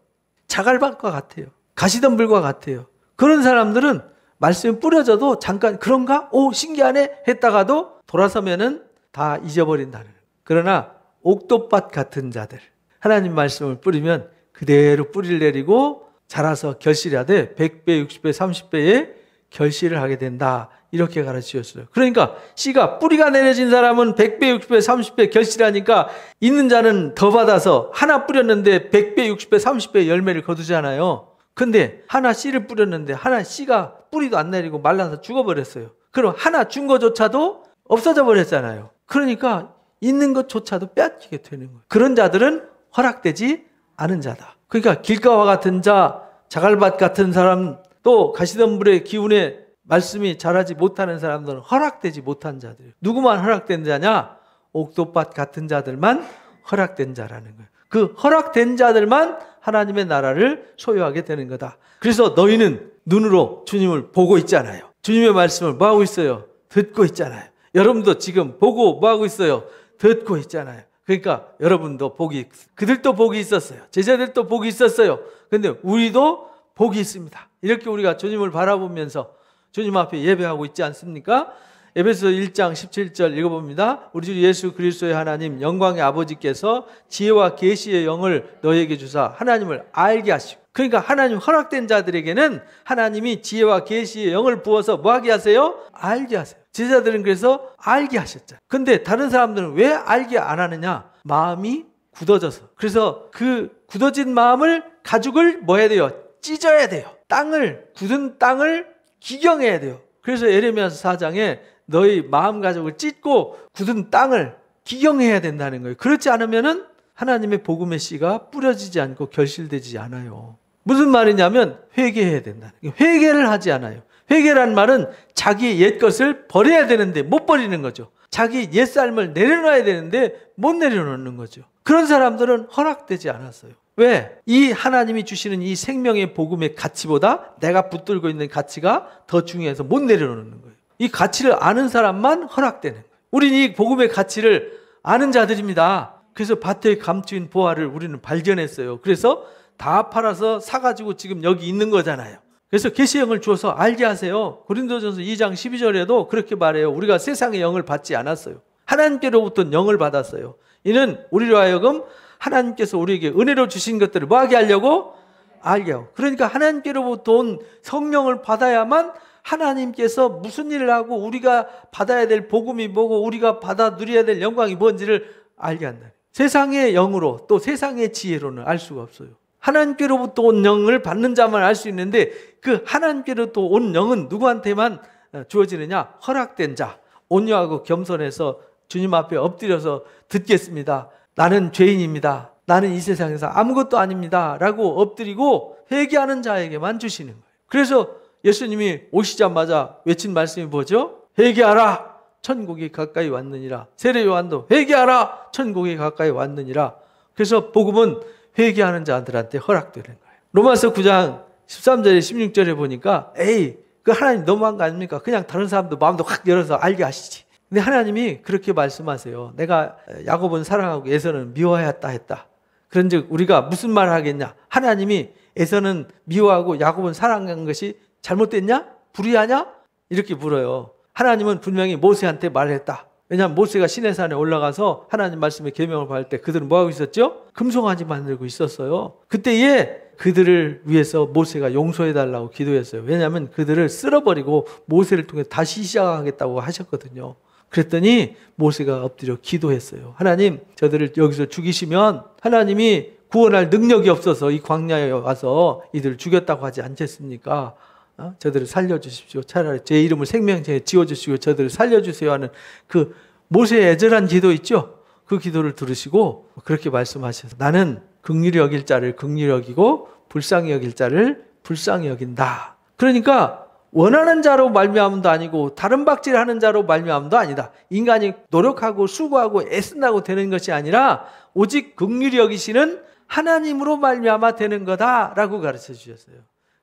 자갈밭과 같아요. 가시덤불과 같아요. 그런 사람들은 말씀이 뿌려져도 잠깐 그런가? 오, 신기하네 했다가도 돌아서면은 다 잊어버린다는 거예요. 그러나 옥돔밭 같은 자들, 하나님 말씀을 뿌리면 그대로 뿌리를 내리고 자라서 결실하되 100배, 60배, 30배의 결실을 하게 된다. 이렇게 가르치셨어요. 그러니까 씨가 뿌리가 내려진 사람은 100배, 60배, 30배 결실하니까 있는 자는 더 받아서 하나 뿌렸는데 100배, 60배, 30배 열매를 거두잖아요. 근데 하나 씨를 뿌렸는데 하나 씨가 뿌리도 안 내리고 말라서 죽어버렸어요. 그럼 하나 준 것조차도 없어져 버렸잖아요. 그러니까 있는 것조차도 빼앗기게 되는 거예요. 그런 자들은 허락되지 않은 자다. 그러니까 길가와 같은 자, 자갈밭 같은 사람, 또 가시덤불의 기운에 말씀이 자라지 못하는 사람들은 허락되지 못한 자들. 누구만 허락된 자냐? 옥돔밭 같은 자들만 허락된 자라는 거예요. 그 허락된 자들만 하나님의 나라를 소유하게 되는 거다. 그래서 너희는 눈으로 주님을 보고 있잖아요. 주님의 말씀을 뭐하고 있어요? 듣고 있잖아요. 여러분도 지금 보고 뭐하고 있어요? 듣고 있잖아요. 그러니까 여러분도 그들도 복이 있었어요. 제자들도 복이 있었어요. 근데 우리도 복이 있습니다. 이렇게 우리가 주님을 바라보면서 주님 앞에 예배하고 있지 않습니까? 에베소 1장 17절 읽어봅니다. 우리 주 예수 그리스도의 하나님 영광의 아버지께서 지혜와 계시의 영을 너희에게 주사 하나님을 알게 하시고, 그러니까 하나님 허락된 자들에게는 하나님이 지혜와 계시의 영을 부어서 뭐하게 하세요? 알게 하세요. 제자들은 그래서 알게 하셨잖아요. 근데 다른 사람들은 왜 알게 안 하느냐? 마음이 굳어져서. 그래서 그 굳어진 마음을, 가죽을 뭐 해야 돼요? 찢어야 돼요. 굳은 땅을 기경해야 돼요. 그래서 에레미야서 4장에 너희 마음 가죽을 찢고 굳은 땅을 기경해야 된다는 거예요. 그렇지 않으면은 하나님의 복음의 씨가 뿌려지지 않고 결실되지 않아요. 무슨 말이냐면 회개해야 된다는 거예요. 회개를 하지 않아요. 회개란 말은 자기 옛 것을 버려야 되는데 못 버리는 거죠. 자기 옛 삶을 내려놔야 되는데 못 내려놓는 거죠. 그런 사람들은 허락되지 않았어요. 왜? 이 하나님이 주시는 이 생명의 복음의 가치보다 내가 붙들고 있는 가치가 더 중요해서 못 내려놓는 거예요. 이 가치를 아는 사람만 허락되는 거예요. 우리는 이 복음의 가치를 아는 자들입니다. 그래서 밭에 감추인 보화를 우리는 발견했어요. 그래서 다 팔아서 사가지고 지금 여기 있는 거잖아요. 그래서 계시의 영을 주어서 알게 하세요. 고린도전서 2장 12절에도 그렇게 말해요. 우리가 세상의 영을 받지 않았어요. 하나님께로부터 영을 받았어요. 이는 우리로 하여금 하나님께서 우리에게 은혜로 주신 것들을 뭐하게 하려고? 알게 하고. 그러니까 하나님께로부터 온 성령을 받아야만 하나님께서 무슨 일을 하고 우리가 받아야 될 복음이 뭐고 우리가 받아 누려야 될 영광이 뭔지를 알게 한다. 세상의 영으로 또 세상의 지혜로는 알 수가 없어요. 하나님께로부터 온 영을 받는 자만 알 수 있는데 그 하나님께로부터 온 영은 누구한테만 주어지느냐? 허락된 자. 온유하고 겸손해서 주님 앞에 엎드려서 듣겠습니다. 나는 죄인입니다. 나는 이 세상에서 아무것도 아닙니다. 라고 엎드리고 회개하는 자에게만 주시는 거예요. 그래서 예수님이 오시자마자 외친 말씀이 뭐죠? 회개하라! 천국이 가까이 왔느니라. 세례 요한도 회개하라! 천국이 가까이 왔느니라. 그래서 복음은 회개하는 자들한테 허락되는 거예요. 로마서 9장 13절에 16절에 보니까 에이 그 하나님 너무한 거 아닙니까? 그냥 다른 사람도 마음도 확 열어서 알게 하시지. 근데 하나님이 그렇게 말씀하세요. 내가 야곱은 사랑하고 에서는 미워하였다 했다. 그런즉 우리가 무슨 말을 하겠냐? 하나님이 에서는 미워하고 야곱은 사랑한 것이 잘못됐냐? 불의하냐? 이렇게 물어요. 하나님은 분명히 모세한테 말했다. 왜냐하면 모세가 시내산에 올라가서 하나님 말씀의 계명을 받을 때 그들은 뭐하고 있었죠? 금송아지 만들고 있었어요. 그때에 그들을 위해서 모세가 용서해달라고 기도했어요. 왜냐하면 그들을 쓸어버리고 모세를 통해 다시 시작하겠다고 하셨거든요. 그랬더니 모세가 엎드려 기도했어요. 하나님, 저들을 여기서 죽이시면 하나님이 구원할 능력이 없어서 이 광야에 와서 이들을 죽였다고 하지 않겠습니까? 저들을 살려주십시오. 차라리 제 이름을 생명책에 지워주시고 저들을 살려주세요 하는 그 모세의 애절한 기도 있죠? 그 기도를 들으시고 그렇게 말씀하셔서 나는 긍휼히 여길 자를 긍휼히 여기고 불쌍히 여길 자를 불쌍히 여긴다. 그러니까 원하는 자로 말미암음도 아니고 다른 박질하는 자로 말미암음도 아니다. 인간이 노력하고 수고하고 애쓴다고 되는 것이 아니라 오직 긍휼히 여기시는 하나님으로 말미암아 되는 거다라고 가르쳐 주셨어요.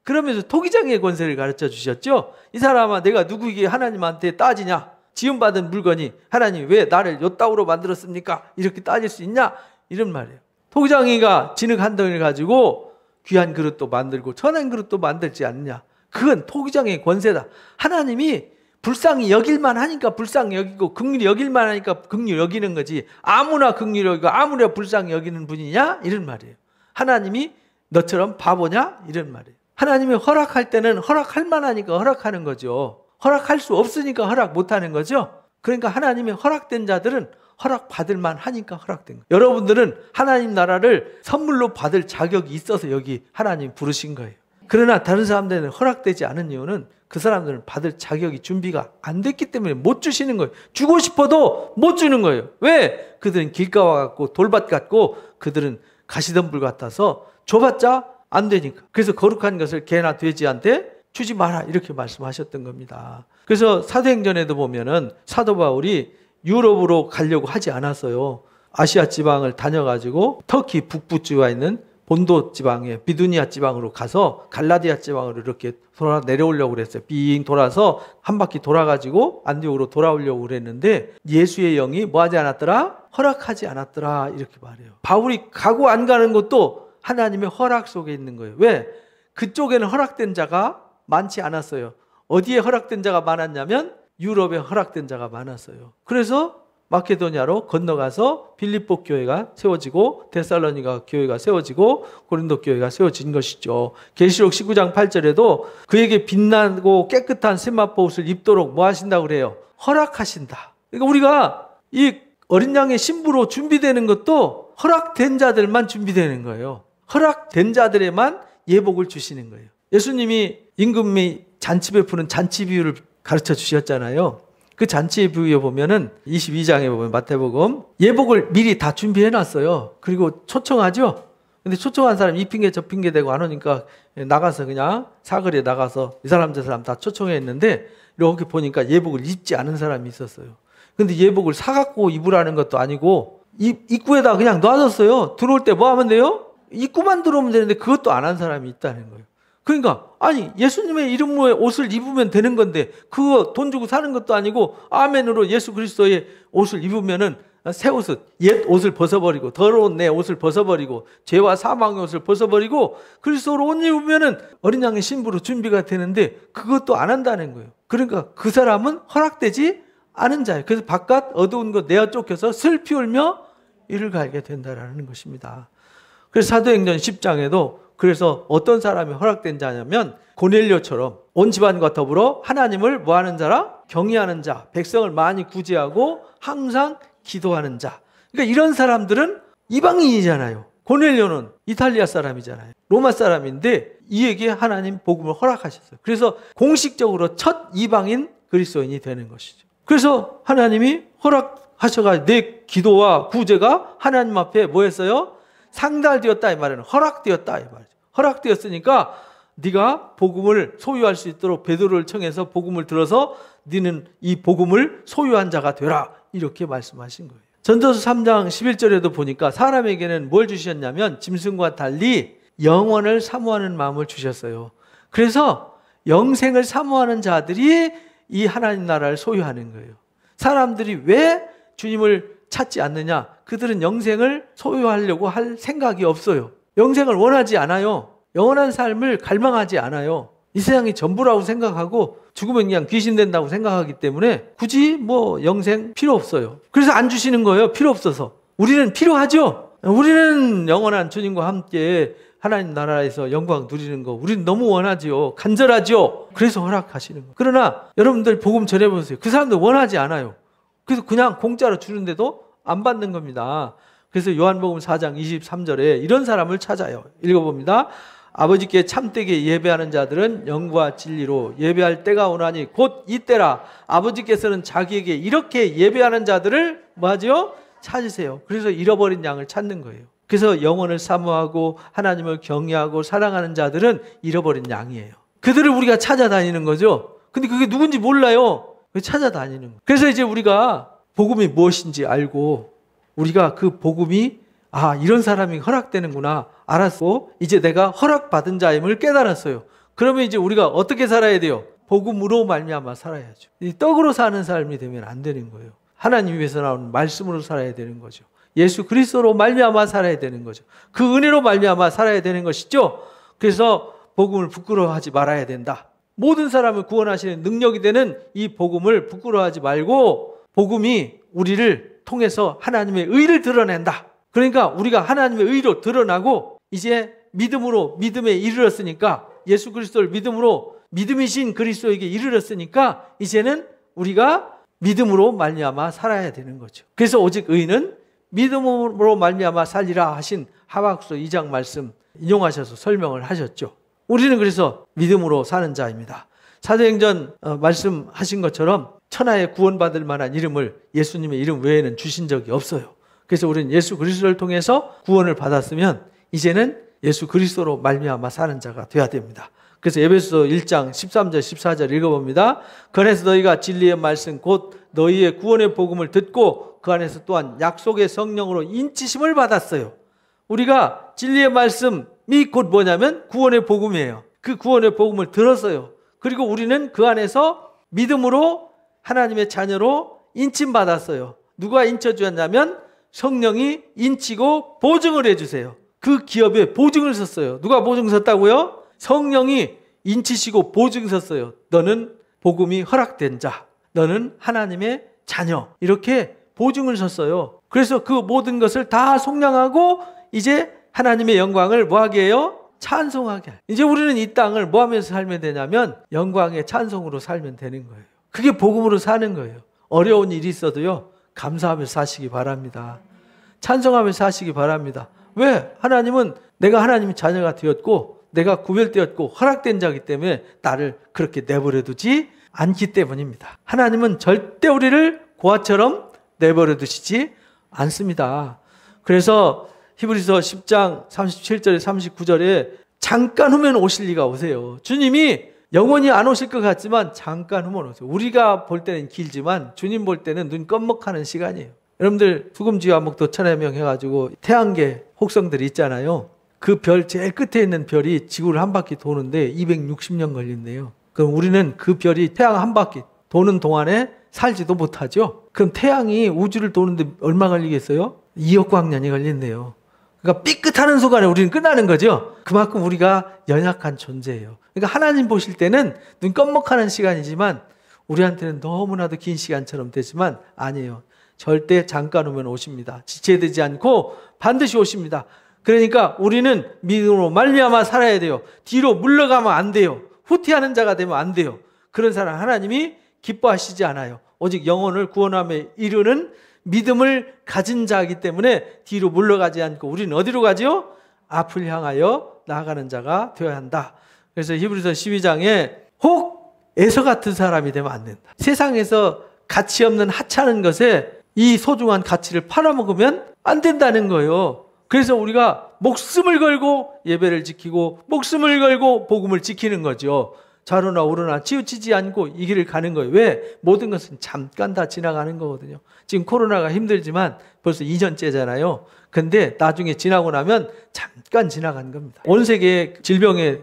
그러면서 토기장의 권세를 가르쳐 주셨죠. 이 사람아 내가 누구에게 하나님한테 따지냐? 지음받은 물건이 하나님 왜 나를 요따구로 만들었습니까? 이렇게 따질 수 있냐? 이런 말이에요. 토기장이가 진흙 한 덩이를 가지고 귀한 그릇도 만들고 천한 그릇도 만들지 않느냐? 그건 토기장의 권세다. 하나님이 불쌍히 여길만 하니까 불쌍히 여기고 긍휼히 여길만 하니까 긍휼히 여기는 거지. 아무나 긍휼히 여기고 아무나 불쌍히 여기는 분이냐? 이런 말이에요. 하나님이 너처럼 바보냐? 이런 말이에요. 하나님이 허락할 때는 허락할 만하니까 허락하는 거죠. 허락할 수 없으니까 허락 못하는 거죠. 그러니까 하나님의 허락된 자들은 허락받을 만하니까 허락된 거예요. 여러분들은 하나님 나라를 선물로 받을 자격이 있어서 여기 하나님 부르신 거예요. 그러나 다른 사람들은 허락되지 않은 이유는 그 사람들은 받을 자격이 준비가 안 됐기 때문에 못 주시는 거예요. 주고 싶어도 못 주는 거예요. 왜? 그들은 길가와 같고 돌밭 같고 그들은 가시덤불 같아서 줘봤자 안 되니까. 그래서 거룩한 것을 개나 돼지한테 주지 마라 이렇게 말씀하셨던 겁니다. 그래서 사도행전에도 보면은 사도 바울이 유럽으로 가려고 하지 않았어요. 아시아 지방을 다녀가지고 터키 북부주가 있는 본도 지방에 비두니아 지방으로 가서 갈라디아 지방으로 이렇게 돌아 내려오려고 그랬어요. 빙 돌아서 한 바퀴 돌아가지고 안디옥으로 돌아오려고 그랬는데 예수의 영이 뭐 하지 않았더라? 허락하지 않았더라 이렇게 말해요. 바울이 가고 안 가는 것도 하나님의 허락 속에 있는 거예요. 왜? 그쪽에는 허락된 자가 많지 않았어요. 어디에 허락된 자가 많았냐면 유럽에 허락된 자가 많았어요. 그래서 마케도니아로 건너가서 빌립보 교회가 세워지고 데살로니가 교회가 세워지고 고린도 교회가 세워진 것이죠. 계시록 19장 8절에도 그에게 빛나고 깨끗한 세마포 옷을 입도록 뭐 하신다고 그래요? 허락하신다. 그러니까 우리가 이 어린 양의 신부로 준비되는 것도 허락된 자들만 준비되는 거예요. 허락된 자들에만 예복을 주시는 거예요. 예수님이 임금 및 잔치 베푸는 잔치 비유를 가르쳐 주셨잖아요. 그 잔치의 비유에 보면은 22장에 보면 마태복음 예복을 미리 다 준비해 놨어요. 그리고 초청하죠. 근데 초청한 사람 이 핑계 저 핑계 대고 안 오니까 나가서 그냥 사거리에 나가서 이 사람 저 사람 다 초청했는데 이렇게 보니까 예복을 입지 않은 사람이 있었어요. 근데 예복을 사갖고 입으라는 것도 아니고 입구에다 그냥 놔뒀어요. 들어올 때 뭐 하면 돼요? 입구만 들어오면 되는데 그것도 안 한 사람이 있다는 거예요. 그러니까 아니 예수님의 이름으로 옷을 입으면 되는 건데 그거 돈 주고 사는 것도 아니고 아멘으로 예수 그리스도의 옷을 입으면은 새 옷을 옛 옷을 벗어버리고 더러운 내 옷을 벗어버리고 죄와 사망의 옷을 벗어버리고 그리스도로 옷 입으면은 어린 양의 신부로 준비가 되는데 그것도 안 한다는 거예요. 그러니까 그 사람은 허락되지 않은 자예요. 그래서 바깥 어두운 것 내어 쫓겨서 슬피 울며 이를 갈게 된다라는 것입니다. 그래서 사도행전 10장에도 그래서 어떤 사람이 허락된 자냐면 고넬료처럼 온 집안과 더불어 하나님을 뭐하는 자라? 경외하는 자, 백성을 많이 구제하고 항상 기도하는 자. 그러니까 이런 사람들은 이방인이잖아요. 고넬료는 이탈리아 사람이잖아요. 로마 사람인데 이에게 하나님 복음을 허락하셨어요. 그래서 공식적으로 첫 이방인 그리스도인이 되는 것이죠. 그래서 하나님이 허락하셔가지고 내 기도와 구제가 하나님 앞에 뭐 했어요? 상달되었다 이 말은 허락되었다 이 말이죠. 허락되었으니까 네가 복음을 소유할 수 있도록 베드로를 청해서 복음을 들어서 너는 이 복음을 소유한 자가 되라 이렇게 말씀하신 거예요. 전도서 3장 11절에도 보니까 사람에게는 뭘 주셨냐면 짐승과 달리 영원을 사모하는 마음을 주셨어요. 그래서 영생을 사모하는 자들이 이 하나님 나라를 소유하는 거예요. 사람들이 왜 주님을 찾지 않느냐? 그들은 영생을 소유하려고 할 생각이 없어요. 영생을 원하지 않아요. 영원한 삶을 갈망하지 않아요. 이 세상이 전부라고 생각하고 죽으면 그냥 귀신 된다고 생각하기 때문에 굳이 뭐 영생 필요 없어요. 그래서 안 주시는 거예요. 필요 없어서. 우리는 필요하죠. 우리는 영원한 주님과 함께 하나님 나라에서 영광 누리는 거 우리는 너무 원하지요. 간절하죠. 그래서 허락하시는 거예요. 그러나 여러분들 복음 전해보세요. 그 사람들 원하지 않아요. 그래서 그냥 공짜로 주는데도 안 받는 겁니다. 그래서 요한복음 4장 23절에 이런 사람을 찾아요. 읽어봅니다. 아버지께 참되게 예배하는 자들은 영과 진리로 예배할 때가 오나니 곧 이때라. 아버지께서는 자기에게 이렇게 예배하는 자들을 뭐하죠? 찾으세요. 그래서 잃어버린 양을 찾는 거예요. 그래서 영혼을 사모하고 하나님을 경외하고 사랑하는 자들은 잃어버린 양이에요. 그들을 우리가 찾아다니는 거죠. 근데 그게 누군지 몰라요. 찾아다니는 거예요. 그래서 이제 우리가 복음이 무엇인지 알고 우리가 그 복음이 이런 사람이 허락되는구나 알았고 이제 내가 허락받은 자임을 깨달았어요. 그러면 이제 우리가 어떻게 살아야 돼요? 복음으로 말미암아 살아야죠. 이 떡으로 사는 삶이 되면 안 되는 거예요. 하나님 위해서 나오는 말씀으로 살아야 되는 거죠. 예수 그리스도로 말미암아 살아야 되는 거죠. 그 은혜로 말미암아 살아야 되는 것이죠. 그래서 복음을 부끄러워하지 말아야 된다. 모든 사람을 구원하시는 능력이 되는 이 복음을 부끄러워하지 말고 복음이 우리를 통해서 하나님의 의를 드러낸다. 그러니까 우리가 하나님의 의로 드러나고 이제 믿음으로 믿음에 이르렀으니까 예수 그리스도를 믿음으로 믿음이신 그리스도에게 이르렀으니까 이제는 우리가 믿음으로 말미암아 살아야 되는 거죠. 그래서 오직 의는 믿음으로 말미암아 살리라 하신 하박국서 2장 말씀 인용하셔서 설명을 하셨죠. 우리는 그래서 믿음으로 사는 자입니다. 사도행전 말씀하신 것처럼 천하에 구원받을 만한 이름을 예수님의 이름 외에는 주신 적이 없어요. 그래서 우리는 예수 그리스도를 통해서 구원을 받았으면 이제는 예수 그리스도로 말미암아 사는 자가 되어야 됩니다. 그래서 에베소서 1장 13절 14절 읽어봅니다. 그 안에서 너희가 진리의 말씀 곧 너희의 구원의 복음을 듣고 그 안에서 또한 약속의 성령으로 인치심을 받았어요. 우리가 진리의 말씀이 곧 뭐냐면 구원의 복음이에요. 그 구원의 복음을 들었어요. 그리고 우리는 그 안에서 믿음으로 하나님의 자녀로 인침받았어요. 누가 인쳐주었냐면 성령이 인치고 보증을 해주세요. 그 기업에 보증을 섰어요. 누가 보증 섰다고요? 성령이 인치시고 보증 섰어요. 너는 복음이 허락된 자, 너는 하나님의 자녀, 이렇게 보증을 섰어요. 그래서 그 모든 것을 다 속량하고 이제 하나님의 영광을 뭐하게 해요? 찬송하게 해요. 이제 우리는 이 땅을 뭐 하면서 살면 되냐면 영광의 찬송으로 살면 되는 거예요. 그게 복음으로 사는 거예요. 어려운 일이 있어도요 감사하면서 사시기 바랍니다. 찬송하면서 사시기 바랍니다. 왜? 하나님은 내가 하나님의 자녀가 되었고 내가 구별되었고 허락된 자이기 때문에 나를 그렇게 내버려 두지 않기 때문입니다. 하나님은 절대 우리를 고아처럼 내버려 두시지 않습니다. 그래서 히브리서 10장 37절에 39절에 잠깐 후면 오실 리가 오세요. 주님이 영원히 안 오실 것 같지만 잠깐 후면 오세요. 우리가 볼 때는 길지만 주님 볼 때는 눈 껌먹하는 시간이에요. 여러분들 수금지화목도 천해명 해가지고 태양계 혹성들이 있잖아요. 그 별 제일 끝에 있는 별이 지구를 한 바퀴 도는데 260년 걸린대요. 그럼 우리는 그 별이 태양 한 바퀴 도는 동안에 살지도 못하죠. 그럼 태양이 우주를 도는데 얼마 걸리겠어요? 2억 광년이 걸린대요. 그러니까 삐끗하는 순간에 우리는 끝나는 거죠. 그만큼 우리가 연약한 존재예요. 그러니까 하나님 보실 때는 눈 껌먹하는 시간이지만 우리한테는 너무나도 긴 시간처럼 되지만 아니에요. 절대 잠깐 오면 오십니다. 지체되지 않고 반드시 오십니다. 그러니까 우리는 믿음으로 말미암아 살아야 돼요. 뒤로 물러가면 안 돼요. 후퇴하는 자가 되면 안 돼요. 그런 사람 하나님이 기뻐하시지 않아요. 오직 영혼을 구원함에 이르는 믿음을 가진 자이기 때문에 뒤로 물러가지 않고 우리는 어디로 가죠? 앞을 향하여 나아가는 자가 되어야 한다. 그래서 히브리서 12장에 혹 에서 같은 사람이 되면 안 된다. 세상에서 가치 없는 하찮은 것에 이 소중한 가치를 팔아먹으면 안 된다는 거예요. 그래서 우리가 목숨을 걸고 예배를 지키고 목숨을 걸고 복음을 지키는 거죠. 좌로나 우로나 치우치지 않고 이 길을 가는 거예요. 왜? 모든 것은 잠깐 다 지나가는 거거든요. 지금 코로나가 힘들지만 벌써 2년째잖아요. 근데 나중에 지나고 나면 잠깐 지나간 겁니다. 온 세계 질병의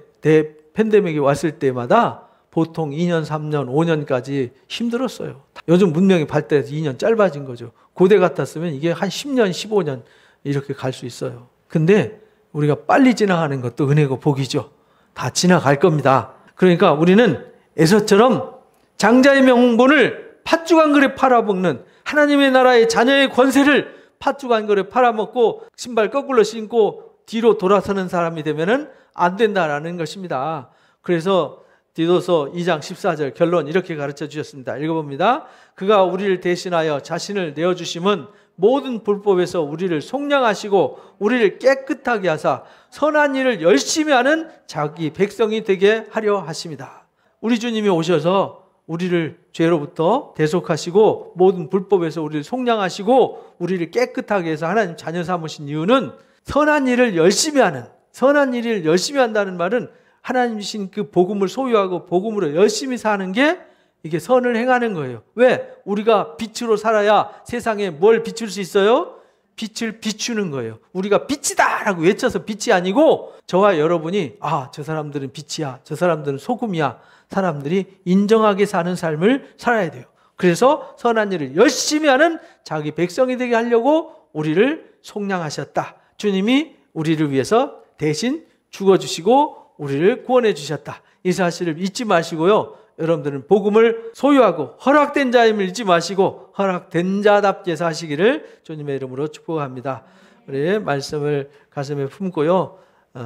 팬데믹이 왔을 때마다 보통 2년, 3년, 5년까지 힘들었어요. 요즘 문명이 발달해서 2년 짧아진 거죠. 고대 같았으면 이게 한 10년, 15년 이렇게 갈 수 있어요. 근데 우리가 빨리 지나가는 것도 은혜고 복이죠. 다 지나갈 겁니다. 그러니까 우리는 에서처럼 장자의 명분을 팥죽 한 그릇 팔아먹는 하나님의 나라의 자녀의 권세를 팥죽 한 그릇 팔아먹고 신발 거꾸로 신고 뒤로 돌아서는 사람이 되면은 안 된다라는 것입니다. 그래서 디도서 2장 14절 결론 이렇게 가르쳐 주셨습니다. 읽어봅니다. 그가 우리를 대신하여 자신을 내어주심은 모든 불법에서 우리를 속량하시고 우리를 깨끗하게 하사 선한 일을 열심히 하는 자기 백성이 되게 하려 하십니다. 우리 주님이 오셔서 우리를 죄로부터 대속하시고 모든 불법에서 우리를 속량하시고 우리를 깨끗하게 해서 하나님 자녀 삼으신 이유는 선한 일을 열심히 하는, 선한 일을 열심히 한다는 말은 하나님 주신 그 복음을 소유하고 복음으로 열심히 사는 게 이게 선을 행하는 거예요. 왜? 우리가 빛으로 살아야 세상에 뭘 비출 수 있어요? 빛을 비추는 거예요. 우리가 빛이다 라고 외쳐서 빛이 아니고 저와 여러분이 저 사람들은 빛이야, 저 사람들은 소금이야, 사람들이 인정하게 사는 삶을 살아야 돼요. 그래서 선한 일을 열심히 하는 자기 백성이 되게 하려고 우리를 속량하셨다. 주님이 우리를 위해서 대신 죽어주시고 우리를 구원해 주셨다. 이 사실을 잊지 마시고요. 여러분들은 복음을 소유하고 허락된 자임을 잊지 마시고 허락된 자답게 사시기를 주님의 이름으로 축복합니다. 우리 말씀을 가슴에 품고요.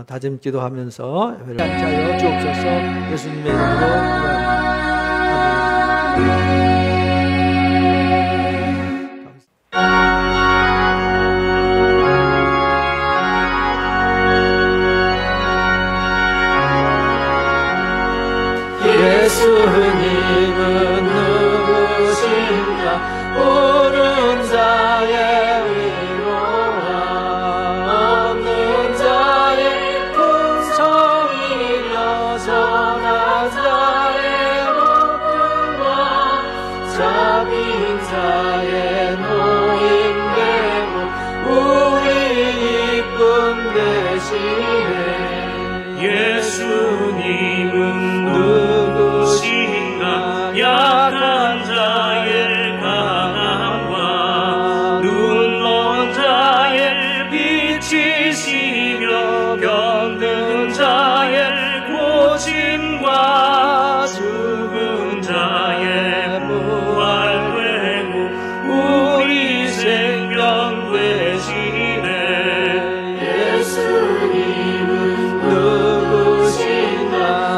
다짐 기도하면서 예배를 함께하여 주옵소서. 예수님의 이름으로 기도합니다. 아멘. 예수님은 누구신가 옳은 자의 위로와 없는 자의 풍성이며 전한 자의 목표와 자빈 자의 노인되고 우리 이쁨 되시네. 예수님은 약한 자의 강함과 눈먼 자의 빛이시며 병든 자의 고침과 죽은 자의 부활되고 우리 생명 되시네. 예수님은 누구신가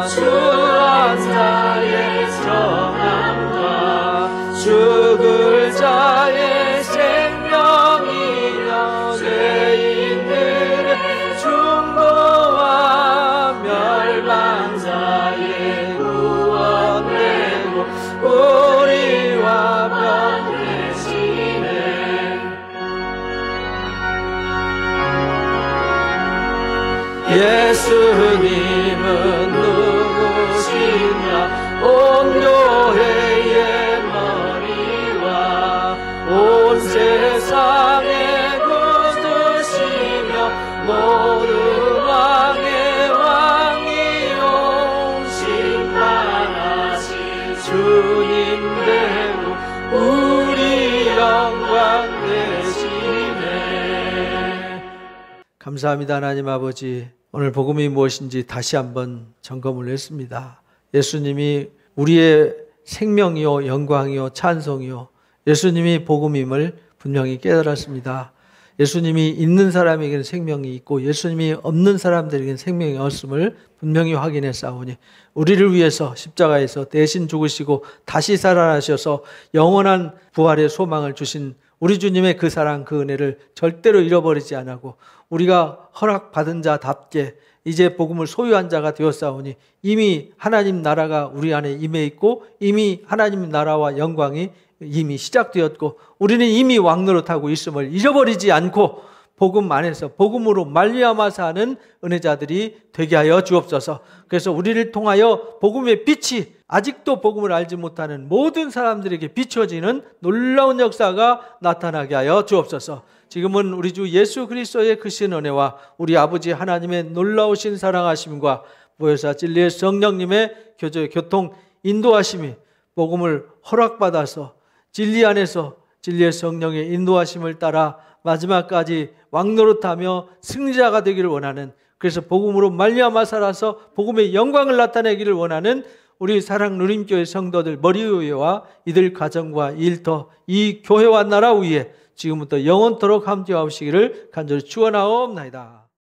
주한 자의 정함과 죽을 자의 생명이여 죄인들의 중보와 멸망자의 구원되고 교회의 머리와 온 세상에 거두시며 모든 왕의 왕이요 신만하신 주님 되고 우리 영광 되시네. 감사합니다. 하나님 아버지, 오늘 복음이 무엇인지 다시 한번 점검을 했습니다. 예수님이 우리의 생명이요 영광이요 찬송이요, 예수님이 복음임을 분명히 깨달았습니다. 예수님이 있는 사람에게는 생명이 있고 예수님이 없는 사람들에게는 생명이 없음을 분명히 확인했사오니 우리를 위해서 십자가에서 대신 죽으시고 다시 살아나셔서 영원한 부활의 소망을 주신 우리 주님의 그 사랑, 그 은혜를 절대로 잃어버리지 않고 우리가 허락받은 자답게 이제 복음을 소유한 자가 되었사오니 이미 하나님 나라가 우리 안에 임해 있고 이미 하나님 나라와 영광이 이미 시작되었고 우리는 이미 왕노릇하고 있음을 잃어버리지 않고 복음 안에서 복음으로 말미암아 사는 은혜자들이 되게 하여 주옵소서. 그래서 우리를 통하여 복음의 빛이 아직도 복음을 알지 못하는 모든 사람들에게 비춰지는 놀라운 역사가 나타나게 하여 주옵소서. 지금은 우리 주 예수 그리스도의 크신 은혜와 우리 아버지 하나님의 놀라우신 사랑하심과 보혜사 진리의 성령님의 교통 인도하심이 복음을 허락받아서 진리 안에서 진리의 성령의 인도하심을 따라 마지막까지 왕노릇하며 승리자가 되기를 원하는, 그래서 복음으로 말미암아 살아서 복음의 영광을 나타내기를 원하는 우리 사랑 누림교회 성도들 머리 위에와 이들 가정과 일터 이 교회와 나라 위에 지금부터 영원토록 함께하시기를 간절히 축원하옵나이다.